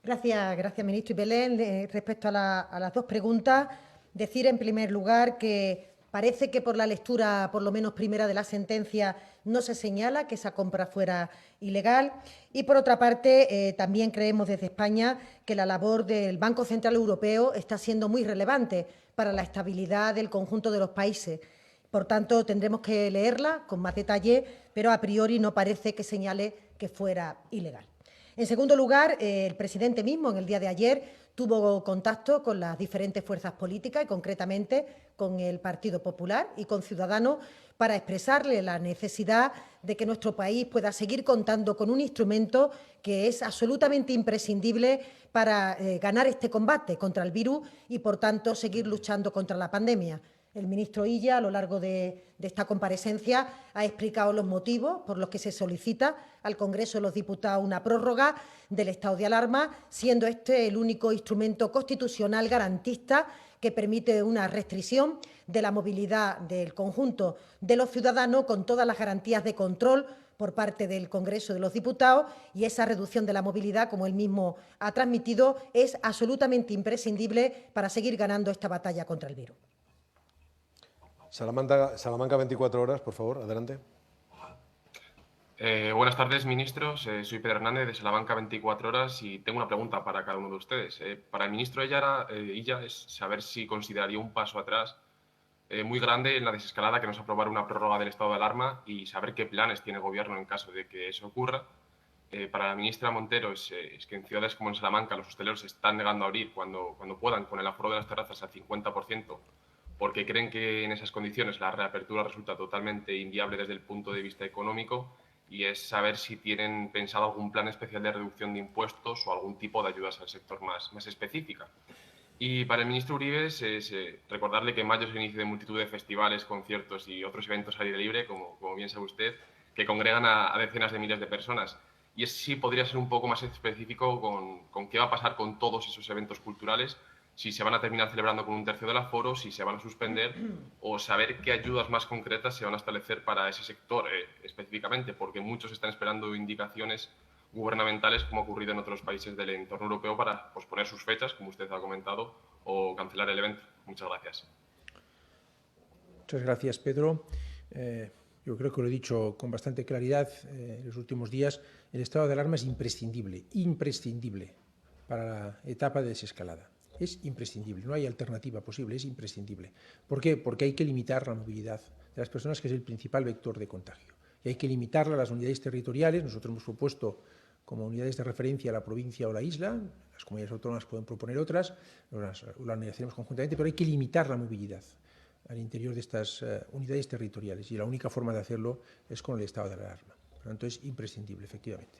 Gracias, ministro. Y Belén, respecto a las dos preguntas, decir en primer lugar que parece que por la lectura, por lo menos primera, de la sentencia no se señala que esa compra fuera ilegal. Y, por otra parte, también creemos desde España que la labor del Banco Central Europeo está siendo muy relevante para la estabilidad del conjunto de los países. Por tanto, tendremos que leerla con más detalle, pero a priori no parece que señale que fuera ilegal. En segundo lugar, el presidente mismo, en el día de ayer, tuvo contacto con las diferentes fuerzas políticas y, concretamente, con el Partido Popular y con Ciudadanos para expresarle la necesidad de que nuestro país pueda seguir contando con un instrumento que es absolutamente imprescindible para ganar este combate contra el virus y, por tanto, seguir luchando contra la pandemia. El ministro Illa, a lo largo de esta comparecencia, ha explicado los motivos por los que se solicita al Congreso de los Diputados una prórroga del estado de alarma, siendo este el único instrumento constitucional garantista que permite una restricción de la movilidad del conjunto de los ciudadanos con todas las garantías de control por parte del Congreso de los Diputados, y esa reducción de la movilidad, como él mismo ha transmitido, es absolutamente imprescindible para seguir ganando esta batalla contra el virus. Salamanca 24 horas, por favor, adelante. Buenas tardes, ministros. Soy Pedro Hernández de Salamanca 24 horas y tengo una pregunta para cada uno de ustedes. Para el ministro Illa es saber si consideraría un paso atrás muy grande en la desescalada que nos aprobar una prórroga del estado de alarma y saber qué planes tiene el Gobierno en caso de que eso ocurra. Para la ministra Montero es que en ciudades como en Salamanca los hosteleros se están negando a abrir cuando puedan, con el aforo de las terrazas al 50%, porque creen que en esas condiciones la reapertura resulta totalmente inviable desde el punto de vista económico, y es saber si tienen pensado algún plan especial de reducción de impuestos o algún tipo de ayudas al sector más específica. Y para el ministro Uribe es recordarle que en mayo es el inicio de multitud de festivales, conciertos y otros eventos al aire libre, como bien sabe usted, que congregan a decenas de miles de personas. Y es si podría ser un poco más específico con qué va a pasar con todos esos eventos culturales, si se van a terminar celebrando con un tercio del aforo, si se van a suspender, o saber qué ayudas más concretas se van a establecer para ese sector específicamente, porque muchos están esperando indicaciones gubernamentales, como ha ocurrido en otros países del entorno europeo, para posponer sus fechas, como usted ha comentado, o cancelar el evento. Muchas gracias. Muchas gracias, Pedro. Yo creo que lo he dicho con bastante claridad en los últimos días. El estado de alarma es imprescindible para la etapa de desescalada. Es imprescindible, no hay alternativa posible, es imprescindible. ¿Por qué? Porque hay que limitar la movilidad de las personas, que es el principal vector de contagio. Y hay que limitarla a las unidades territoriales. Nosotros hemos propuesto como unidades de referencia la provincia o la isla. Las comunidades autónomas pueden proponer otras, las analizaremos conjuntamente, pero hay que limitar la movilidad al interior de estas unidades territoriales, y la única forma de hacerlo es con el estado de alarma. Por lo tanto, es imprescindible, efectivamente.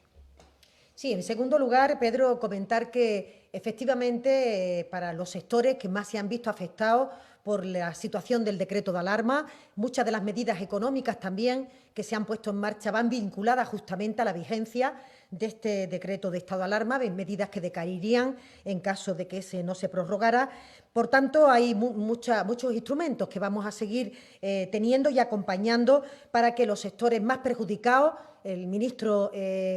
Sí, en segundo lugar, Pedro, comentar que Efectivamente, para los sectores que más se han visto afectados por la situación del decreto de alarma, muchas de las medidas económicas también que se han puesto en marcha van vinculadas justamente a la vigencia de este decreto de estado de alarma, medidas que decaerían en caso de que ese no se prorrogara. Por tanto, hay muchos instrumentos que vamos a seguir teniendo y acompañando para que los sectores más perjudicados, el ministro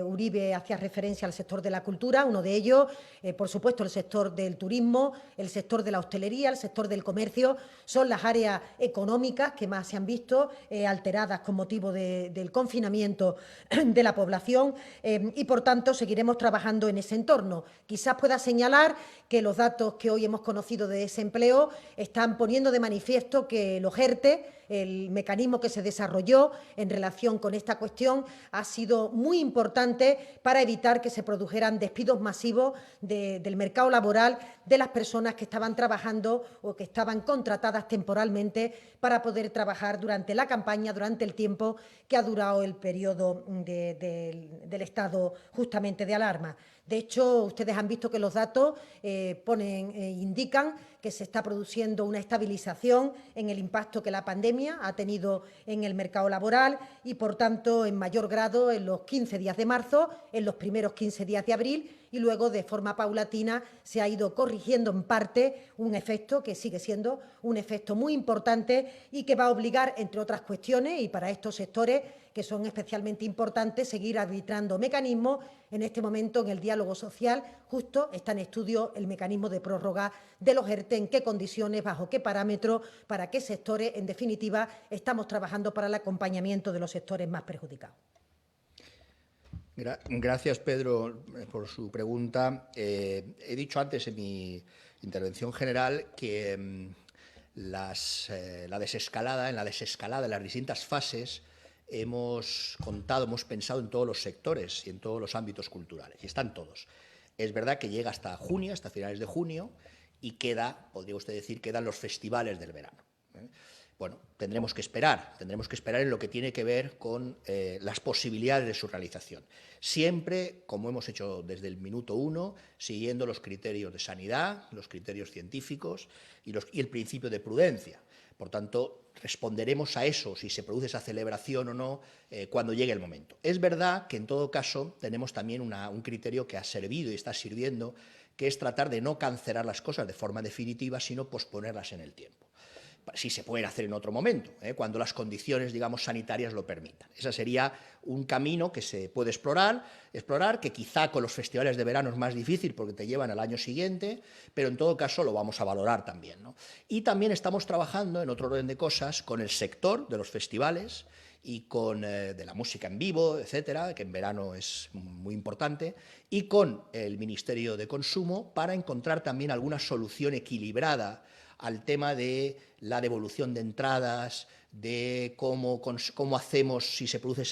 Uribe hacía referencia al sector de la cultura, uno de ellos, por supuesto, el sector del turismo, el sector de la hostelería, el sector del comercio, son las áreas económicas que más se han visto alteradas con motivo del confinamiento de la población y, por tanto, seguiremos trabajando en ese entorno. Quizás pueda señalar que los datos que hoy hemos conocido de desempleo están poniendo de manifiesto que los ERTE, el mecanismo que se desarrolló en relación con esta cuestión, ha sido muy importante para evitar que se produjeran despidos masivos del mercado laboral de las personas que estaban trabajando o que estaban contratadas temporalmente para poder trabajar durante la campaña, durante el tiempo que ha durado el periodo del estado justamente de alarma. De hecho, ustedes han visto que los datos indican que se está produciendo una estabilización en el impacto que la pandemia ha tenido en el mercado laboral y, por tanto, en mayor grado en los 15 días de marzo, en los primeros 15 días de abril y luego, de forma paulatina, se ha ido corrigiendo en parte un efecto que sigue siendo un efecto muy importante y que va a obligar, entre otras cuestiones, y para estos sectores que son especialmente importantes, seguir arbitrando mecanismos. En este momento, en el diálogo social, justo está en estudio el mecanismo de prórroga de los ERTE, en qué condiciones, bajo qué parámetros, para qué sectores. En definitiva, estamos trabajando para el acompañamiento de los sectores más perjudicados. Gracias, Pedro, por su pregunta. He dicho antes en mi intervención general que en la desescalada, en las distintas fases, hemos pensado en todos los sectores y en todos los ámbitos culturales, y están todos. Es verdad que llega hasta junio, hasta finales de junio, y podría usted decir, quedan los festivales del verano. Bueno, tendremos que esperar en lo que tiene que ver con las posibilidades de su realización. Siempre, como hemos hecho desde el minuto 1, siguiendo los criterios de sanidad, los criterios científicos y el principio de prudencia. Por tanto, responderemos a eso, si se produce esa celebración o no, cuando llegue el momento. Es verdad que, en todo caso, tenemos también un criterio que ha servido y está sirviendo, que es tratar de no cancelar las cosas de forma definitiva, sino posponerlas en el tiempo. Sí se pueden hacer en otro momento, cuando las condiciones, digamos, sanitarias lo permitan. Ese sería un camino que se puede explorar, que quizá con los festivales de verano es más difícil porque te llevan al año siguiente, pero en todo caso lo vamos a valorar también, ¿no? Y también estamos trabajando, en otro orden de cosas, con el sector de los festivales y con de la música en vivo, etcétera, que en verano es muy importante, y con el Ministerio de Consumo para encontrar también alguna solución equilibrada al tema de la devolución de entradas, de cómo hacemos si se produce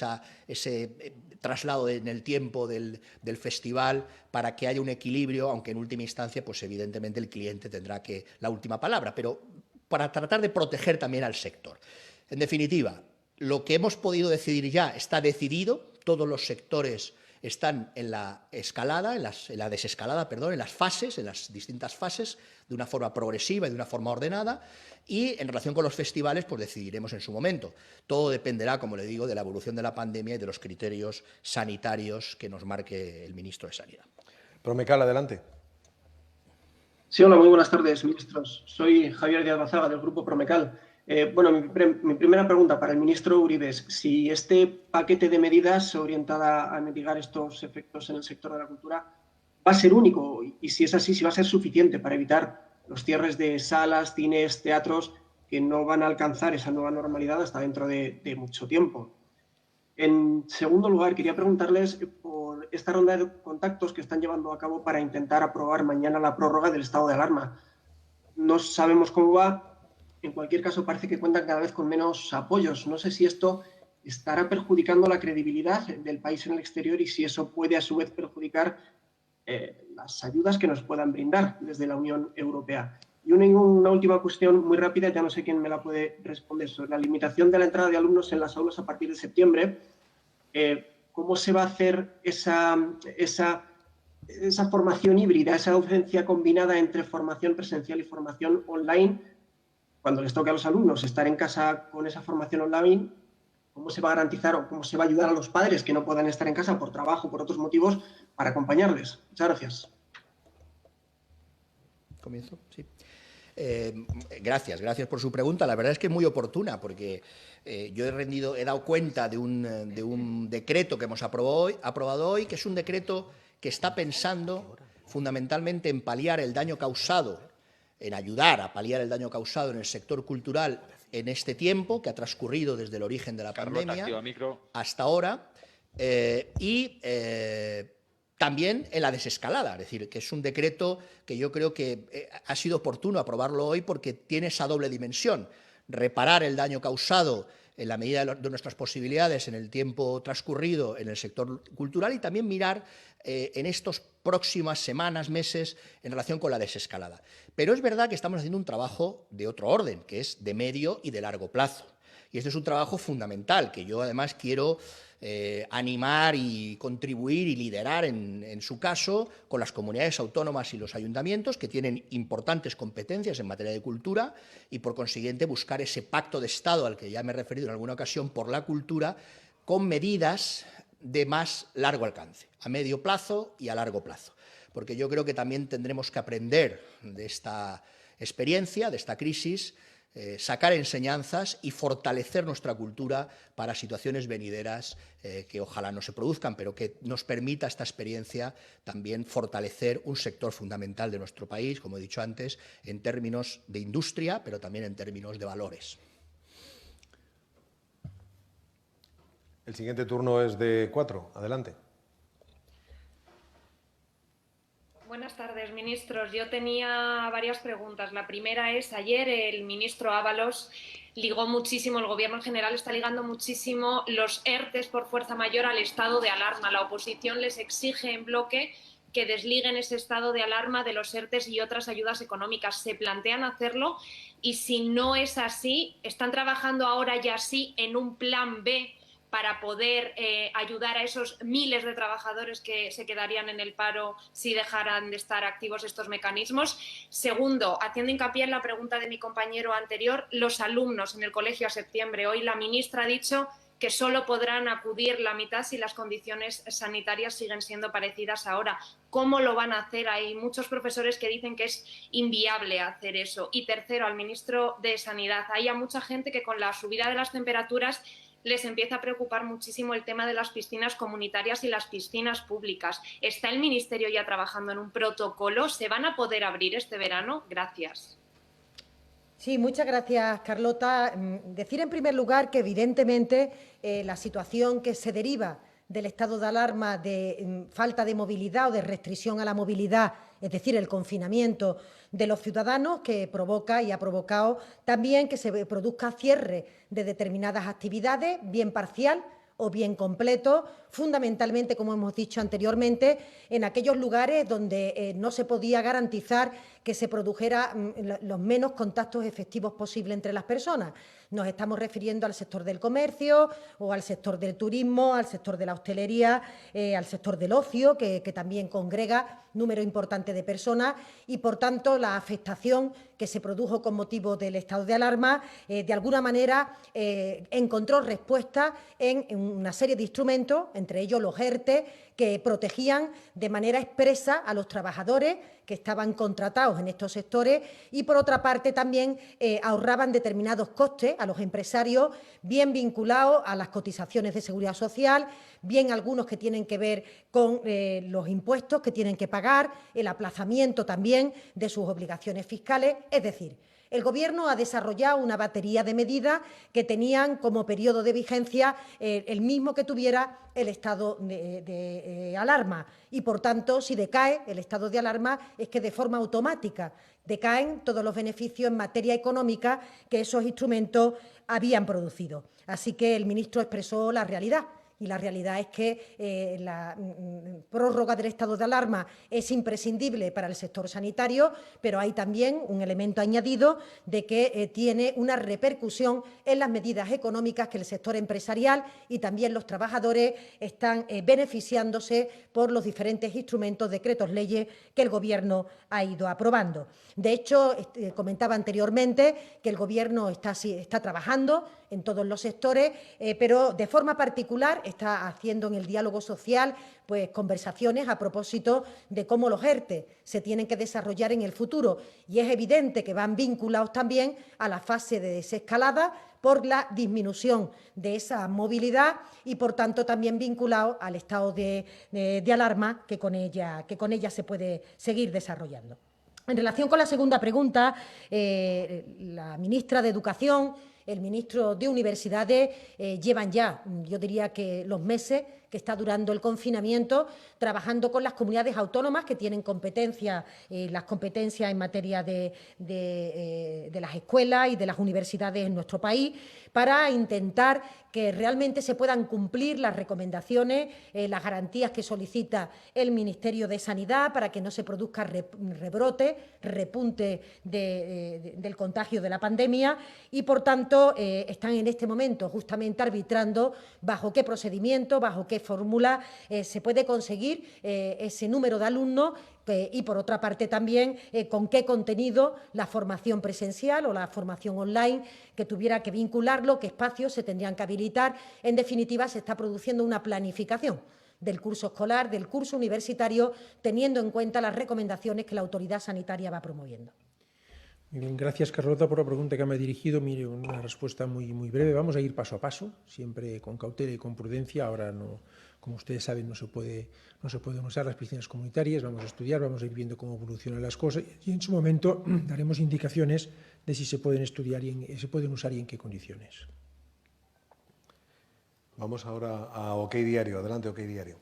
ese traslado en el tiempo del festival para que haya un equilibrio, aunque en última instancia, pues evidentemente el cliente tendrá la última palabra, pero para tratar de proteger también al sector. En definitiva, lo que hemos podido decidir ya está decidido, todos los sectores están en la escalada, en la desescalada, perdón, en las distintas fases, de una forma progresiva y de una forma ordenada, y en relación con los festivales, pues decidiremos en su momento. Todo dependerá, como le digo, de la evolución de la pandemia y de los criterios sanitarios que nos marque el ministro de Sanidad. Promecal, adelante. Sí, hola, muy buenas tardes, ministros. Soy Javier Díaz Bazaga, del Grupo Promecal. Bueno, mi primera pregunta para el ministro Uribe es si este paquete de medidas orientada a mitigar estos efectos en el sector de la cultura va a ser único y si es así, si va a ser suficiente para evitar los cierres de salas, cines, teatros que no van a alcanzar esa nueva normalidad hasta dentro de mucho tiempo. En segundo lugar, quería preguntarles por esta ronda de contactos que están llevando a cabo para intentar aprobar mañana la prórroga del estado de alarma. No sabemos cómo va. En cualquier caso, parece que cuentan cada vez con menos apoyos. No sé si esto estará perjudicando la credibilidad del país en el exterior y si eso puede, a su vez, perjudicar las ayudas que nos puedan brindar desde la Unión Europea. Y una última cuestión muy rápida, ya no sé quién me la puede responder, sobre la limitación de la entrada de alumnos en las aulas a partir de septiembre. ¿Cómo se va a hacer esa esa formación híbrida, esa docencia combinada entre formación presencial y formación online, cuando les toque a los alumnos estar en casa con esa formación online, ¿cómo se va a garantizar o cómo se va a ayudar a los padres que no puedan estar en casa por trabajo, por otros motivos, para acompañarles? Muchas gracias. ¿Comienzo? Sí. Gracias por su pregunta. La verdad es que es muy oportuna porque yo he dado cuenta de un decreto que hemos aprobado hoy, que es un decreto que está pensando fundamentalmente en paliar el daño causado, en ayudar a paliar el daño causado en el sector cultural en este tiempo que ha transcurrido desde el origen de la pandemia hasta ahora también en la desescalada, es decir, que es un decreto que yo creo que ha sido oportuno aprobarlo hoy porque tiene esa doble dimensión, reparar el daño causado en la medida de nuestras posibilidades en el tiempo transcurrido en el sector cultural y también mirar en estas próximas semanas, meses, en relación con la desescalada. Pero es verdad que estamos haciendo un trabajo de otro orden, que es de medio y de largo plazo. Y este es un trabajo fundamental, que yo además quiero animar y contribuir y liderar en su caso con las comunidades autónomas y los ayuntamientos que tienen importantes competencias en materia de cultura y por consiguiente buscar ese pacto de Estado al que ya me he referido en alguna ocasión por la cultura con medidas de más largo alcance, a medio plazo y a largo plazo. Porque yo creo que también tendremos que aprender de esta experiencia, de esta crisis, sacar enseñanzas y fortalecer nuestra cultura para situaciones venideras que ojalá no se produzcan, pero que nos permita esta experiencia también fortalecer un sector fundamental de nuestro país, como he dicho antes, en términos de industria, pero también en términos de valores. El siguiente turno es de 4. Adelante. Buenas tardes, ministros. Yo tenía varias preguntas. La primera es, ayer el ministro Ábalos ligó muchísimo, el Gobierno en general está ligando muchísimo los ERTEs por fuerza mayor al estado de alarma. La oposición les exige en bloque que desliguen ese estado de alarma de los ERTEs y otras ayudas económicas. ¿Se plantean hacerlo? Y si no es así, ¿están trabajando ahora ya sí en un plan B para poder ayudar a esos miles de trabajadores que se quedarían en el paro si dejaran de estar activos estos mecanismos? Segundo, haciendo hincapié en la pregunta de mi compañero anterior, los alumnos en el colegio a septiembre. Hoy la ministra ha dicho que solo podrán acudir la mitad si las condiciones sanitarias siguen siendo parecidas ahora. ¿Cómo lo van a hacer? Hay muchos profesores que dicen que es inviable hacer eso. Y tercero, al ministro de Sanidad. Hay a mucha gente que con la subida de las temperaturas les empieza a preocupar muchísimo el tema de las piscinas comunitarias y las piscinas públicas. ¿Está el Ministerio ya trabajando en un protocolo? ¿Se van a poder abrir este verano? Gracias. Sí, muchas gracias, Carlota. Decir en primer lugar que evidentemente la situación que se deriva del estado de alarma de falta de movilidad o de restricción a la movilidad, es decir, el confinamiento de los ciudadanos, que provoca y ha provocado también que se produzca cierre de determinadas actividades, bien parcial o bien completo, fundamentalmente, como hemos dicho anteriormente, en aquellos lugares donde no se podía garantizar que se produjera los menos contactos efectivos posibles entre las personas. Nos estamos refiriendo al sector del comercio o al sector del turismo, al sector de la hostelería, al sector del ocio, que también congrega número importante de personas y, por tanto, la afectación que se produjo con motivo del estado de alarma, de alguna manera encontró respuesta en una serie de instrumentos, entre ellos los ERTE, que protegían de manera expresa a los trabajadores que estaban contratados en estos sectores y, por otra parte, también ahorraban determinados costes a los empresarios, bien vinculados a las cotizaciones de seguridad social, bien algunos que tienen que ver con los impuestos que tienen que pagar, el aplazamiento también de sus obligaciones fiscales. Es decir, el Gobierno ha desarrollado una batería de medidas que tenían como periodo de vigencia el mismo que tuviera el estado de alarma y, por tanto, si decae el estado de alarma es que de forma automática decaen todos los beneficios en materia económica que esos instrumentos habían producido. Así que el ministro expresó la realidad, y la realidad es que la prórroga del estado de alarma es imprescindible para el sector sanitario, pero hay también un elemento añadido de que tiene una repercusión en las medidas económicas que el sector empresarial y también los trabajadores están beneficiándose por los diferentes instrumentos, decretos, leyes que el Gobierno ha ido aprobando. De hecho, comentaba anteriormente que el Gobierno está trabajando en todos los sectores, pero de forma particular está haciendo en el diálogo social pues, conversaciones a propósito de cómo los ERTE se tienen que desarrollar en el futuro. Y es evidente que van vinculados también a la fase de desescalada por la disminución de esa movilidad y, por tanto, también vinculado al estado de alarma que con ella se puede seguir desarrollando. En relación con la segunda pregunta, la ministra de Educación, el ministro de Universidades llevan ya, yo diría que los meses que está durando el confinamiento, trabajando con las comunidades autónomas que tienen competencia, las competencias en materia de las escuelas y de las universidades en nuestro país, para intentar que realmente se puedan cumplir las recomendaciones, las garantías que solicita el Ministerio de Sanidad para que no se produzca rebrote, repunte del contagio de la pandemia y, por tanto, están en este momento justamente arbitrando bajo qué procedimiento, bajo qué fórmula se puede conseguir ese número de alumnos y, por otra parte, también con qué contenido la formación presencial o la formación online que tuviera que vincularlo, qué espacios se tendrían que habilitar. En definitiva, se está produciendo una planificación del curso escolar, del curso universitario, teniendo en cuenta las recomendaciones que la autoridad sanitaria va promoviendo. Muy bien, gracias, Carlota, por la pregunta que me ha dirigido. Mire, una respuesta muy breve. Vamos a ir paso a paso, siempre con cautela y con prudencia. Ahora, no, como ustedes saben, no se pueden usar las piscinas comunitarias. Vamos a estudiar, vamos a ir viendo cómo evolucionan las cosas y en su momento daremos indicaciones de si se pueden estudiar y se pueden usar y en qué condiciones. Vamos ahora a OK Diario. Adelante, OK Diario.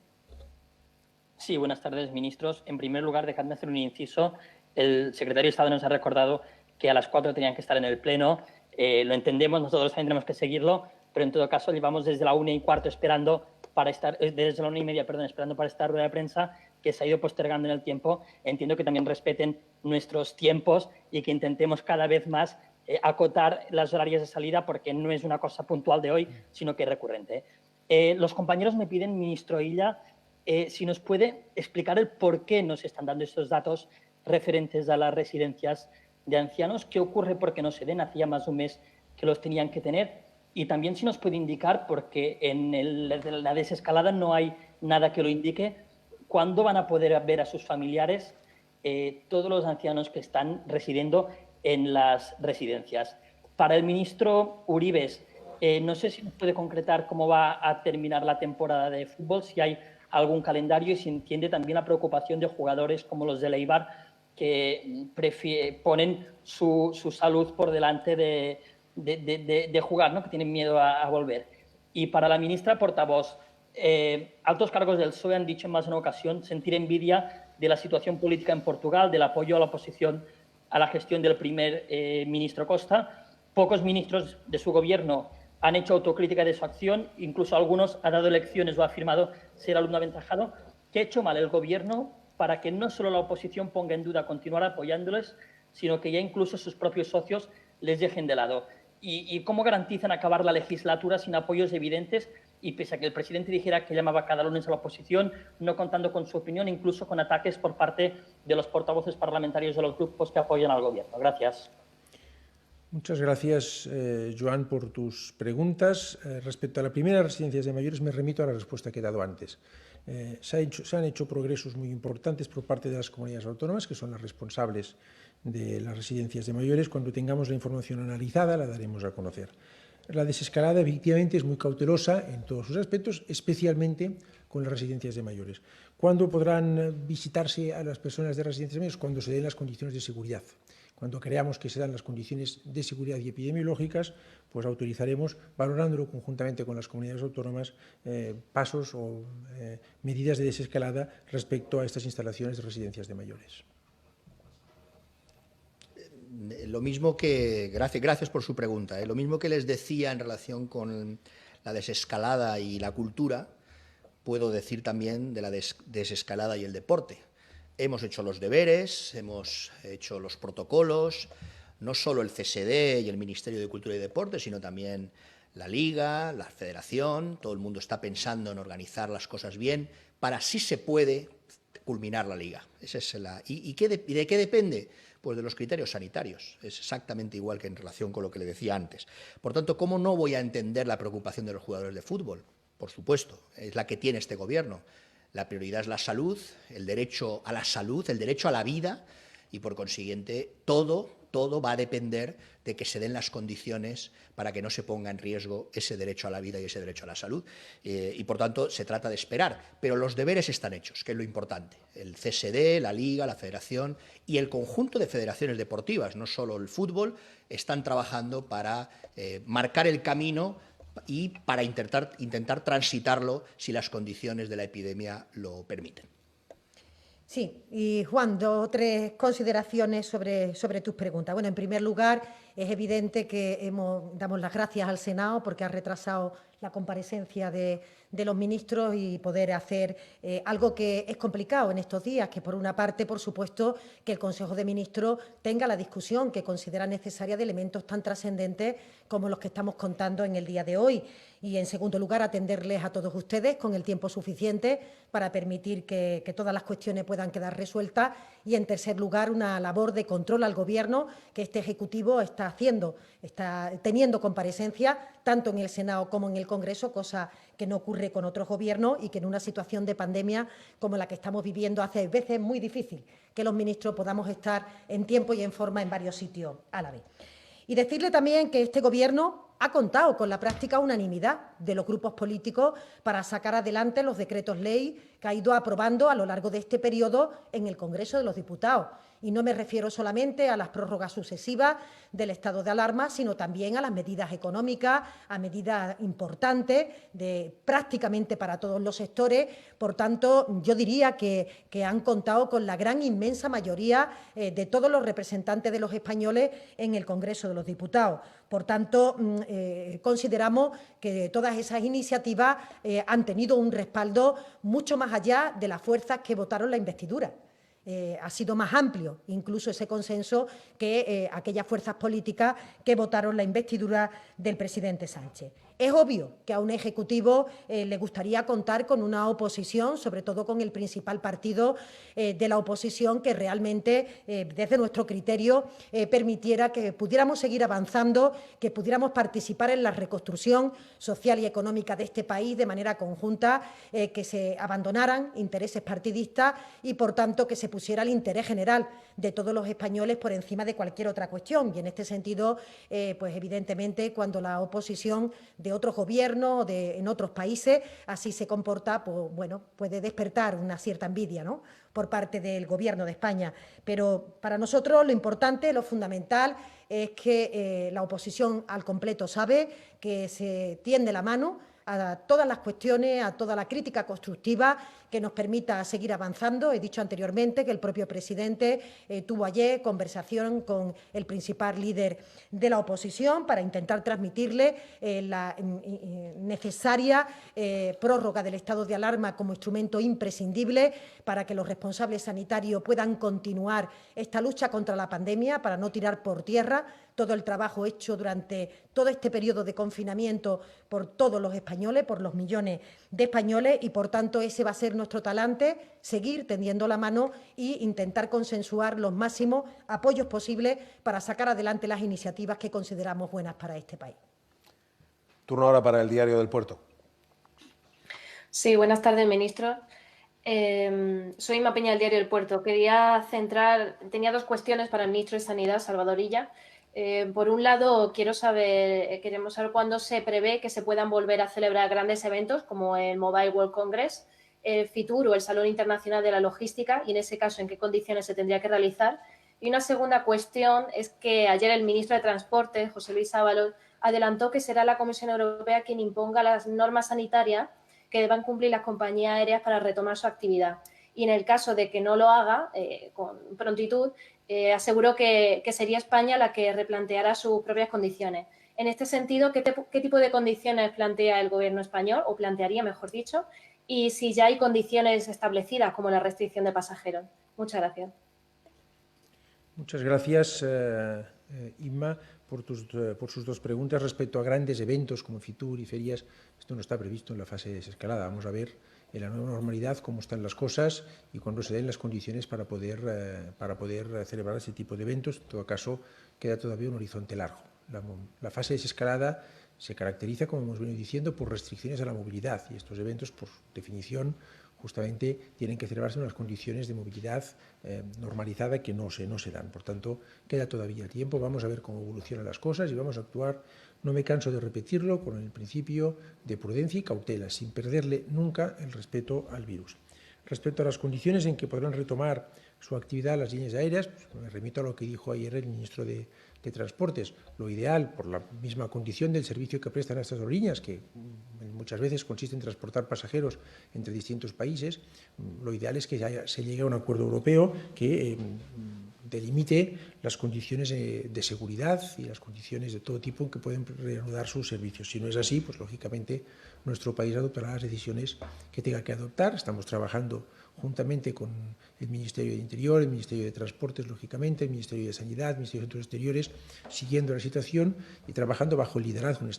Sí, buenas tardes, ministros. En primer lugar, dejadme hacer un inciso. El secretario de Estado nos ha recordado que a las 4 tenían que estar en el Pleno. Lo entendemos, nosotros también tenemos que seguirlo, pero en todo caso llevamos desde la 1:15 esperando para estar, desde la 1:30, perdón, esperando para esta rueda de prensa que se ha ido postergando en el tiempo. Entiendo que también respeten nuestros tiempos y que intentemos cada vez más acotar las horarias de salida porque no es una cosa puntual de hoy, sino que es recurrente. Los compañeros me piden, ministro Illa, si nos puede explicar el por qué nos están dando estos datos referentes a las residencias de ancianos, qué ocurre porque no se den, hacía más de un mes que los tenían que tener, y también si nos puede indicar, porque en la desescalada no hay nada que lo indique, cuándo van a poder ver a sus familiares todos los ancianos que están residiendo en las residencias. Para el ministro Uribes, no sé si nos puede concretar cómo va a terminar la temporada de fútbol, si hay algún calendario y si entiende también la preocupación de jugadores como los de Eibar que ponen su salud por delante de jugar, ¿no? Que tienen miedo a volver. Y para la ministra portavoz, altos cargos del PSOE han dicho en más de una ocasión sentir envidia de la situación política en Portugal, del apoyo a la oposición a la gestión del primer ministro Costa. Pocos ministros de su gobierno han hecho autocrítica de su acción, incluso algunos han dado lecciones o ha afirmado ser alumno aventajado. ¿Qué ha hecho mal el gobierno para que no solo la oposición ponga en duda continuar apoyándoles, sino que ya incluso sus propios socios les dejen de lado? ¿Y cómo garantizan acabar la legislatura sin apoyos evidentes y pese a que el presidente dijera que llamaba cada lunes a la oposición, no contando con su opinión, incluso con ataques por parte de los portavoces parlamentarios de los grupos que apoyan al gobierno? Gracias. Muchas gracias, Joan, por tus preguntas. Respecto a la primera, residencias de mayores, me remito a la respuesta que he dado antes. Se han hecho progresos muy importantes por parte de las comunidades autónomas, que son las responsables de las residencias de mayores. Cuando tengamos la información analizada, la daremos a conocer. La desescalada, efectivamente, es muy cautelosa en todos sus aspectos, especialmente con las residencias de mayores. ¿Cuándo podrán visitarse a las personas de residencias de mayores? Cuando se den las condiciones de seguridad. Cuando creamos que se dan las condiciones de seguridad y epidemiológicas, pues autorizaremos, valorándolo conjuntamente con las comunidades autónomas, pasos o medidas de desescalada respecto a estas instalaciones de residencias de mayores. Lo mismo que, gracias por su pregunta, lo mismo que les decía en relación con la desescalada y la cultura, puedo decir también de la desescalada y el deporte. Hemos hecho los deberes, hemos hecho los protocolos, no solo el CSD y el Ministerio de Cultura y Deporte, sino también la Liga, la Federación. Todo el mundo está pensando en organizar las cosas bien para, si se puede, culminar la Liga. Esa es ¿Y de qué depende? Pues de los criterios sanitarios. Es exactamente igual que en relación con lo que le decía antes. Por tanto, ¿cómo no voy a entender la preocupación de los jugadores de fútbol? Por supuesto, es la que tiene este Gobierno. La prioridad es la salud, el derecho a la salud, el derecho a la vida y, por consiguiente, todo va a depender de que se den las condiciones para que no se ponga en riesgo ese derecho a la vida y ese derecho a la salud. Y, por tanto, se trata de esperar. Pero los deberes están hechos, que es lo importante. El CSD, la Liga, la Federación y el conjunto de federaciones deportivas, no solo el fútbol, están trabajando para marcar el camino y para intentar transitarlo si las condiciones de la epidemia lo permiten. Sí, y Juan, 2 o 3 consideraciones sobre tus preguntas. Bueno, en primer lugar, es evidente que damos las gracias al Senado porque ha retrasado la comparecencia de los ministros y poder hacer algo que es complicado en estos días, que por una parte, por supuesto, que el Consejo de Ministros tenga la discusión que considera necesaria de elementos tan trascendentes como los que estamos contando en el día de hoy. Y, en segundo lugar, atenderles a todos ustedes con el tiempo suficiente para permitir que todas las cuestiones puedan quedar resueltas. Y, en tercer lugar, una labor de control al Gobierno que este Ejecutivo está haciendo, está teniendo comparecencia tanto en el Senado como en el Congreso, cosa que no ocurre con otros gobiernos y que en una situación de pandemia como la que estamos viviendo hace veces muy difícil que los ministros podamos estar en tiempo y en forma en varios sitios a la vez. Y decirle también que este Gobierno ha contado con la práctica unanimidad de los grupos políticos para sacar adelante los decretos ley que ha ido aprobando a lo largo de este periodo en el Congreso de los Diputados. Y no me refiero solamente a las prórrogas sucesivas del estado de alarma, sino también a las medidas económicas, a medidas importantes prácticamente para todos los sectores. Por tanto, yo diría que han contado con la gran inmensa mayoría de todos los representantes de los españoles en el Congreso de los Diputados. Por tanto, consideramos que todas esas iniciativas han tenido un respaldo mucho más allá de las fuerzas que votaron la investidura. Ha sido más amplio, incluso ese consenso, que aquellas fuerzas políticas que votaron la investidura del presidente Sánchez. Es obvio que a un Ejecutivo le gustaría contar con una oposición, sobre todo con el principal partido de la oposición, que realmente, desde nuestro criterio, permitiera que pudiéramos seguir avanzando, que pudiéramos participar en la reconstrucción social y económica de este país de manera conjunta, que se abandonaran intereses partidistas y, por tanto, que se pusiera el interés general de todos los españoles por encima de cualquier otra cuestión. Y, en este sentido, pues evidentemente, cuando la oposición de otros gobiernos en otros países así se comporta, pues bueno, puede despertar una cierta envidia, ¿no?, por parte del Gobierno de España. Pero para nosotros lo importante, lo fundamental, es que la oposición al completo sabe que se tiende la mano a todas las cuestiones, a toda la crítica constructiva que nos permita seguir avanzando. He dicho anteriormente que el propio presidente tuvo ayer conversación con el principal líder de la oposición para intentar transmitirle la necesaria prórroga del estado de alarma como instrumento imprescindible para que los responsables sanitarios puedan continuar esta lucha contra la pandemia, para no tirar por tierra todo el trabajo hecho durante todo este periodo de confinamiento por todos los españoles, por los millones de españoles, y, por tanto, ese va a ser nuestro talante, seguir tendiendo la mano e intentar consensuar los máximos apoyos posibles para sacar adelante las iniciativas que consideramos buenas para este país. Turno ahora para el Diario del Puerto. Sí, buenas tardes, ministro. Soy Ima Peña, del Diario del Puerto. Tenía 2 cuestiones para el ministro de Sanidad, Salvador Illa. Por un lado, queremos saber cuándo se prevé que se puedan volver a celebrar grandes eventos como el Mobile World Congress, el FITUR o el Salón Internacional de la Logística, y en ese caso, en qué condiciones se tendría que realizar. Y una segunda cuestión es que ayer el ministro de Transporte, José Luis Ábalos, adelantó que será la Comisión Europea quien imponga las normas sanitarias que deban cumplir las compañías aéreas para retomar su actividad. Y en el caso de que no lo haga con prontitud, aseguró que sería España la que replanteara sus propias condiciones. En este sentido, ¿qué tipo de condiciones plantea el Gobierno español, o plantearía, mejor dicho, y si ya hay condiciones establecidas como la restricción de pasajeros? Muchas gracias. Muchas gracias, Inma, por sus dos preguntas. Respecto a grandes eventos como Fitur y ferias, esto no está previsto en la fase de desescalada. Vamos a ver en la nueva normalidad cómo están las cosas y cuándo se den las condiciones para poder celebrar ese tipo de eventos. En todo caso, queda todavía un horizonte largo. La fase de desescalada se caracteriza, como hemos venido diciendo, por restricciones a la movilidad, y estos eventos, por definición, justamente tienen que celebrarse en unas condiciones de movilidad normalizada que no se dan. Por tanto, queda todavía tiempo, vamos a ver cómo evolucionan las cosas y vamos a actuar, no me canso de repetirlo, con el principio de prudencia y cautela, sin perderle nunca el respeto al virus. Respecto a las condiciones en que podrán retomar su actividad las líneas aéreas, pues me remito a lo que dijo ayer el ministro de Transportes. Lo ideal, por la misma condición del servicio que prestan estas aerolíneas, que muchas veces consiste en transportar pasajeros entre distintos países, lo ideal es que se llegue a un acuerdo europeo que delimite las condiciones de seguridad y las condiciones de todo tipo en que pueden reanudar sus servicios. Si no es así, pues lógicamente nuestro país adoptará las decisiones que tenga que adoptar. Estamos trabajando juntamente con el Ministerio de Interior, el Ministerio de Transportes, lógicamente, el Ministerio de Sanidad, el Ministerio de Asuntos Exteriores, siguiendo la situación y trabajando bajo el liderazgo, en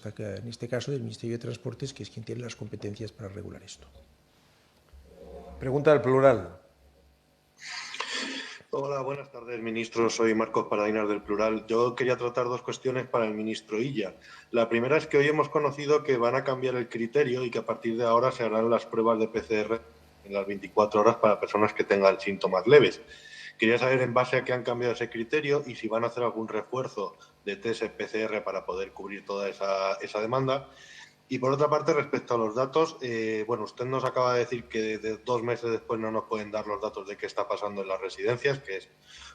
este caso, del Ministerio de Transportes, que es quien tiene las competencias para regular esto. Pregunta del Plural. Hola, buenas tardes, ministro. Soy Marcos Paradinas del Plural. Yo quería tratar dos cuestiones para el ministro Illa. La primera es que hoy hemos conocido que van a cambiar el criterio y que a partir de ahora se harán las pruebas de PCR en las 24 horas para personas que tengan síntomas leves. Quería saber en base a qué han cambiado ese criterio y si van a hacer algún refuerzo de test PCR para poder cubrir toda esa demanda. Y por otra parte, respecto a los datos, bueno, usted nos acaba de decir que 2 meses después no nos pueden dar los datos de qué está pasando en las residencias, que es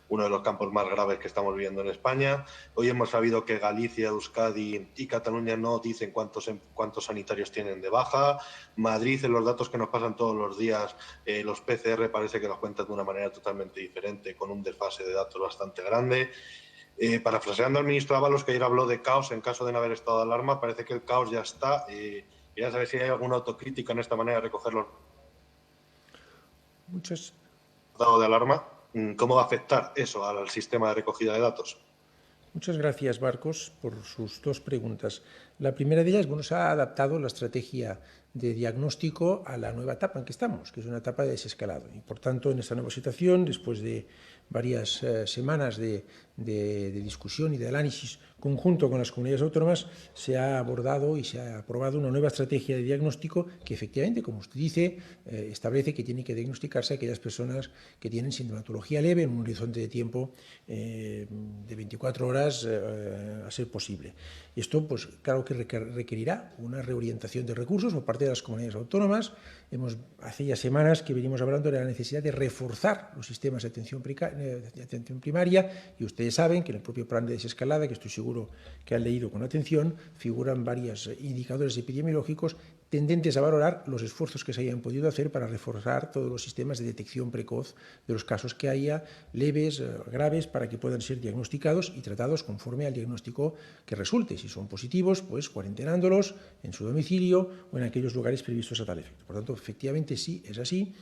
uno de los campos más graves que estamos viviendo en España. Hoy hemos sabido que Galicia, Euskadi y Cataluña no dicen cuántos sanitarios tienen de baja. Madrid, en los datos que nos pasan todos los días, los PCR parece que los cuentan de una manera totalmente diferente, con un desfase de datos bastante grande. Parafraseando al ministro Ábalos, que ayer habló de caos en caso de no haber estado de alarma, parece que el caos ya está. Quería saber si hay alguna autocrítica en esta manera de recoger los datos de alarma. ¿Cómo va a afectar eso al sistema de recogida de datos? Muchas gracias, Marcos, por sus dos preguntas. La primera de ellas, bueno, se ha adaptado la estrategia de diagnóstico a la nueva etapa en que estamos, que es una etapa de desescalado. Y, por tanto, en esta nueva situación, después de varias semanas de discusión y de análisis conjunto con las comunidades autónomas, se ha abordado y se ha aprobado una nueva estrategia de diagnóstico que, efectivamente, como usted dice, establece que tienen que diagnosticarse aquellas personas que tienen sintomatología leve en un horizonte de tiempo de 24 horas a ser posible. Esto, pues, claro que requerirá una reorientación de recursos por parte de las comunidades autónomas. Hace ya semanas que venimos hablando de la necesidad de reforzar los sistemas de atención primaria, y ustedes saben que en el propio plan de desescalada, que estoy seguro que han leído con atención, figuran varios indicadores epidemiológicos tendentes a valorar los esfuerzos que se hayan podido hacer para reforzar todos los sistemas de detección precoz de los casos que haya, leves, graves, para que puedan ser diagnosticados y tratados conforme al diagnóstico que resulte. Si son positivos, pues cuarentenándolos en su domicilio o en aquellos lugares previstos a tal efecto. Por tanto, efectivamente sí, es así.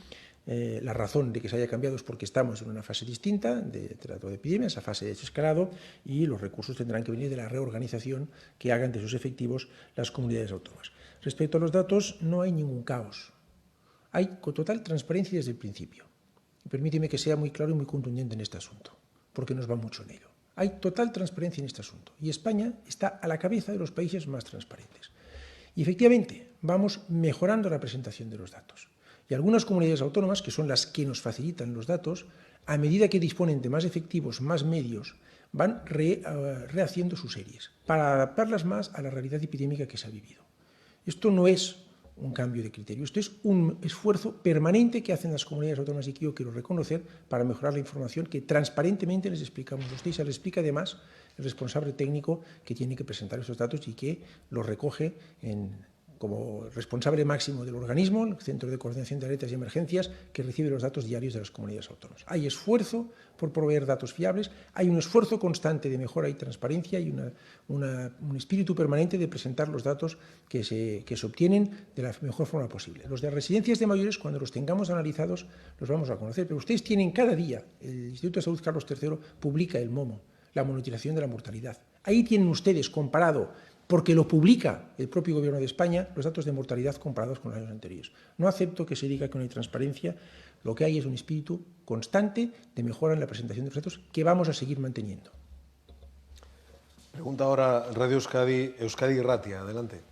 La razón de que se haya cambiado es porque estamos en una fase distinta de trato de epidemia, esa fase de desescalado, y los recursos tendrán que venir de la reorganización que hagan de sus efectivos las comunidades autónomas. Respecto a los datos, no hay ningún caos. Hay total transparencia desde el principio. Y permíteme que sea muy claro y muy contundente en este asunto, porque nos va mucho en ello. Hay total transparencia en este asunto y España está a la cabeza de los países más transparentes. Y efectivamente, vamos mejorando la presentación de los datos. Y algunas comunidades autónomas, que son las que nos facilitan los datos, a medida que disponen de más efectivos, más medios, van rehaciendo sus series para adaptarlas más a la realidad epidémica que se ha vivido. Esto no es un cambio de criterio, esto es un esfuerzo permanente que hacen las comunidades autónomas y que yo quiero reconocer para mejorar la información que transparentemente les explicamos a ustedes. Se les explica además el responsable técnico que tiene que presentar esos datos y que los recoge en como responsable máximo del organismo, el Centro de Coordinación de Alertas y Emergencias, que recibe los datos diarios de las comunidades autónomas. Hay esfuerzo por proveer datos fiables, hay un esfuerzo constante de mejora y transparencia y un espíritu permanente de presentar los datos que se obtienen de la mejor forma posible. Los de residencias de mayores, cuando los tengamos analizados, los vamos a conocer, pero ustedes tienen cada día, el Instituto de Salud Carlos III publica el MOMO, la monitorización de la mortalidad. Ahí tienen ustedes comparado, porque lo publica el propio Gobierno de España, los datos de mortalidad comparados con los años anteriores. No acepto que se diga que no hay transparencia, lo que hay es un espíritu constante de mejora en la presentación de los datos que vamos a seguir manteniendo. Pregunta ahora Radio Euskadi, Euskadi Ratia, adelante.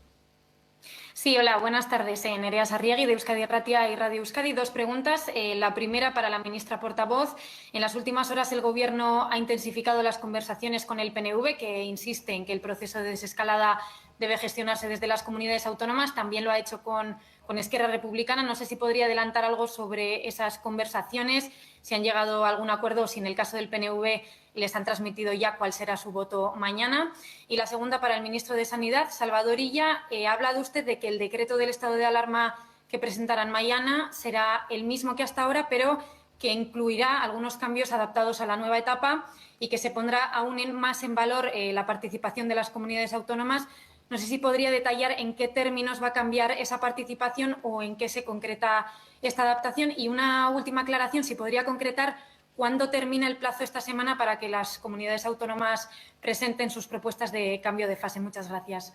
Sí, hola, buenas tardes. Nerea Sarriegui, de Euskadi Ratia y Radio Euskadi. Dos preguntas. La primera para la ministra portavoz. En las últimas horas el Gobierno ha intensificado las conversaciones con el PNV, que insiste en que el proceso de desescalada debe gestionarse desde las comunidades autónomas. También lo ha hecho con Esquerra Republicana. No sé si podría adelantar algo sobre esas conversaciones, si han llegado a algún acuerdo o si en el caso del PNV les han transmitido ya cuál será su voto mañana. Y la segunda para el ministro de Sanidad, Salvador Illa. Ha hablado usted de que el decreto del estado de alarma que presentarán mañana será el mismo que hasta ahora, pero que incluirá algunos cambios adaptados a la nueva etapa y que se pondrá aún más en valor la participación de las comunidades autónomas. No sé si podría detallar en qué términos va a cambiar esa participación o en qué se concreta esta adaptación. Y una última aclaración, si podría concretar cuándo termina el plazo esta semana para que las comunidades autónomas presenten sus propuestas de cambio de fase. Muchas gracias.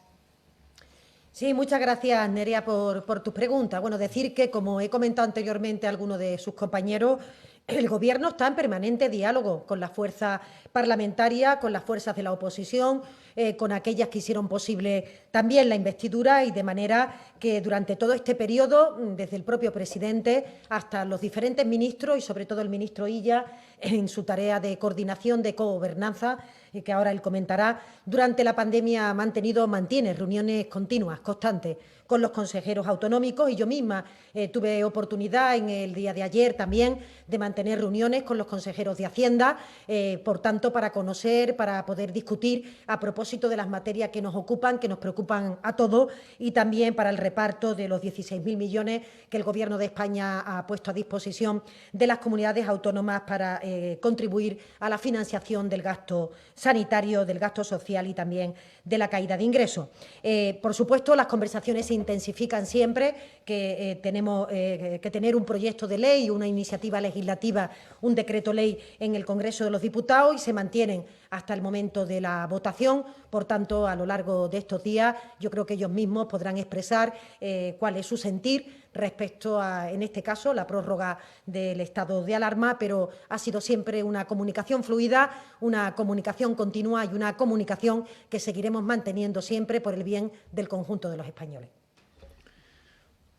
Sí, muchas gracias, Nerea, por tus preguntas. Bueno, decir que, como he comentado anteriormente a alguno de sus compañeros, el Gobierno está en permanente diálogo con las fuerzas parlamentarias, con las fuerzas de la oposición, con aquellas que hicieron posible también la investidura, y de manera que durante todo este periodo, desde el propio presidente hasta los diferentes ministros y sobre todo el ministro Illa, en su tarea de coordinación, de cogobernanza, que ahora él comentará, durante la pandemia mantiene reuniones continuas, constantes, con los consejeros autonómicos, y yo misma tuve oportunidad en el día de ayer también de mantener reuniones con los consejeros de Hacienda, por tanto, para conocer, para poder discutir a propósito de las materias que nos ocupan, que nos preocupan a todos, y también para el reparto de los 16.000 millones que el Gobierno de España ha puesto a disposición de las comunidades autónomas para contribuir a la financiación del gasto sanitario, del gasto social y también de la caída de ingresos. Por supuesto, las conversaciones se intensifican siempre que tenemos que tener un proyecto de ley, una iniciativa legislativa, un decreto ley en el Congreso de los Diputados, y se mantienen hasta el momento de la votación. Por tanto, a lo largo de estos días, yo creo que ellos mismos podrán expresar cuál es su sentir respecto a, en este caso, la prórroga del estado de alarma, pero ha sido siempre una comunicación fluida, una comunicación continua y una comunicación que seguiremos manteniendo siempre por el bien del conjunto de los españoles.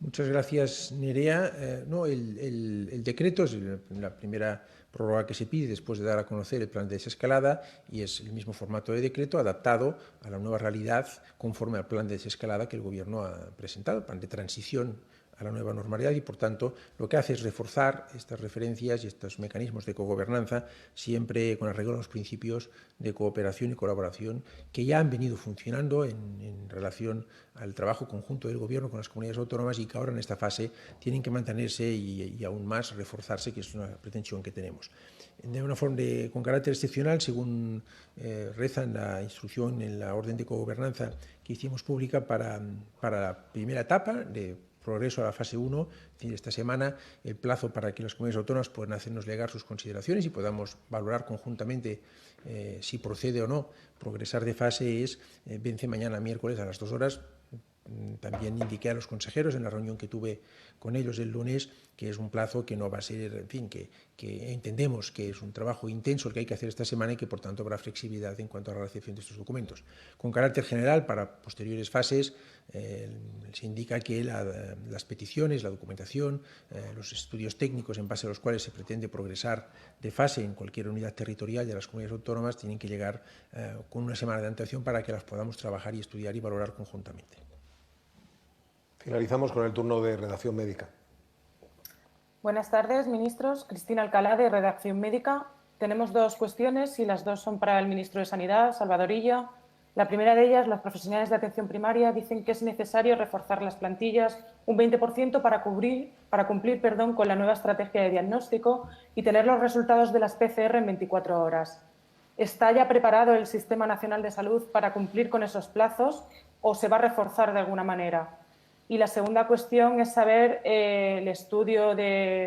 Muchas gracias, Nerea. El decreto es la primera prórroga que se pide después de dar a conocer el plan de desescalada, y es el mismo formato de decreto adaptado a la nueva realidad conforme al plan de desescalada que el Gobierno ha presentado, el plan de transición a la nueva normalidad, y por tanto lo que hace es reforzar estas referencias y estos mecanismos de cogobernanza, siempre con arreglo a los principios de cooperación y colaboración que ya han venido funcionando en relación al trabajo conjunto del Gobierno con las comunidades autónomas, y que ahora en esta fase tienen que mantenerse y aún más reforzarse, que es una pretensión que tenemos. De una forma con carácter excepcional, según reza en la instrucción, en la orden de cogobernanza que hicimos pública para la primera etapa de progreso a la fase 1, es decir, esta semana, el plazo para que las comunidades autónomas puedan hacernos llegar sus consideraciones y podamos valorar conjuntamente si procede o no progresar de fase vence mañana miércoles a las 2 horas. También indiqué a los consejeros en la reunión que tuve con ellos el lunes que es un plazo que no va a ser, en fin, que entendemos que es un trabajo intenso el que hay que hacer esta semana y que por tanto habrá flexibilidad en cuanto a la recepción de estos documentos. Con carácter general, para posteriores fases, se indica que las peticiones, la documentación, los estudios técnicos en base a los cuales se pretende progresar de fase en cualquier unidad territorial de las comunidades autónomas tienen que llegar con una semana de antelación para que las podamos trabajar y estudiar y valorar conjuntamente. Finalizamos con el turno de redacción médica. Buenas tardes, ministros. Cristina Alcalá, de Redacción Médica. Tenemos dos cuestiones y las dos son para el ministro de Sanidad, Salvador Illa. La primera de ellas, los profesionales de atención primaria dicen que es necesario reforzar las plantillas un 20% para cumplir con la nueva estrategia de diagnóstico y tener los resultados de las PCR en 24 horas. ¿Está ya preparado el Sistema Nacional de Salud para cumplir con esos plazos o se va a reforzar de alguna manera? Y la segunda cuestión es saber el estudio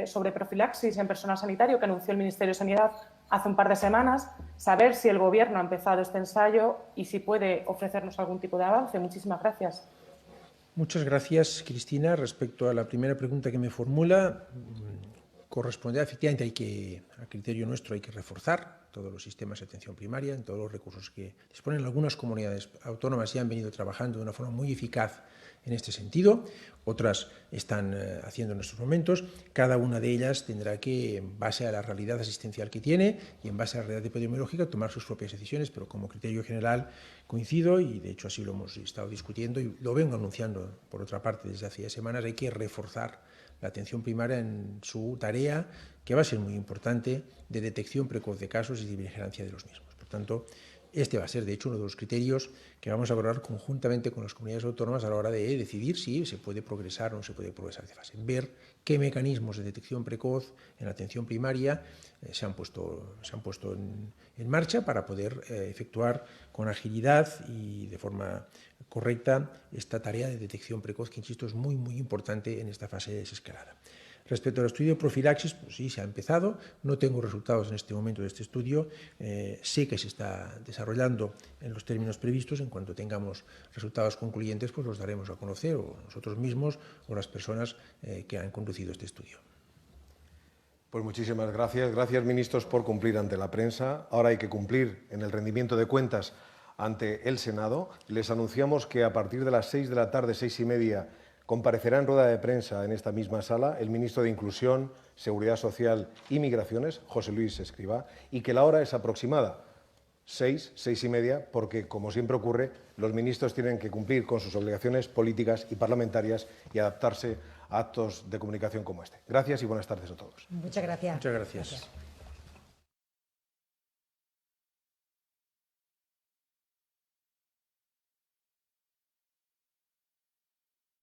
sobre profilaxis en personal sanitario que anunció el Ministerio de Sanidad hace un par de semanas, saber si el Gobierno ha empezado este ensayo y si puede ofrecernos algún tipo de avance. Muchísimas gracias. Muchas gracias, Cristina. Respecto a la primera pregunta que me formula, corresponde efectivamente, a criterio nuestro, hay que reforzar todos los sistemas de atención primaria, en todos los recursos que disponen. Algunas comunidades autónomas ya han venido trabajando de una forma muy eficaz en este sentido, otras están haciendo en estos momentos. Cada una de ellas tendrá que, en base a la realidad asistencial que tiene y en base a la realidad epidemiológica, tomar sus propias decisiones, pero como criterio general coincido, y de hecho así lo hemos estado discutiendo y lo vengo anunciando por otra parte desde hace ya semanas, hay que reforzar la atención primaria en su tarea, que va a ser muy importante, de detección precoz de casos y de vigilancia de los mismos. Por tanto, este va a ser, de hecho, uno de los criterios que vamos a abordar conjuntamente con las comunidades autónomas a la hora de decidir si se puede progresar o no se puede progresar de fase. Ver qué mecanismos de detección precoz en la atención primaria se han puesto en marcha para poder efectuar con agilidad y de forma correcta esta tarea de detección precoz, que, insisto, es muy, muy importante en esta fase de desescalada. Respecto al estudio de profilaxis, pues sí, se ha empezado. No tengo resultados en este momento de este estudio. Sé que se está desarrollando en los términos previstos. En cuanto tengamos resultados concluyentes, pues los daremos a conocer, o nosotros mismos o las personas que han conducido este estudio. Pues muchísimas gracias. Gracias, ministros, por cumplir ante la prensa. Ahora hay que cumplir en el rendimiento de cuentas ante el Senado. Les anunciamos que a partir de las 6 de la tarde, 6:30, comparecerá en rueda de prensa en esta misma sala el ministro de Inclusión, Seguridad Social y Migraciones, José Luis Escrivá, y que la hora es aproximada, 6:30, porque, como siempre ocurre, los ministros tienen que cumplir con sus obligaciones políticas y parlamentarias y adaptarse a actos de comunicación como este. Gracias y buenas tardes a todos. Muchas gracias. Muchas gracias.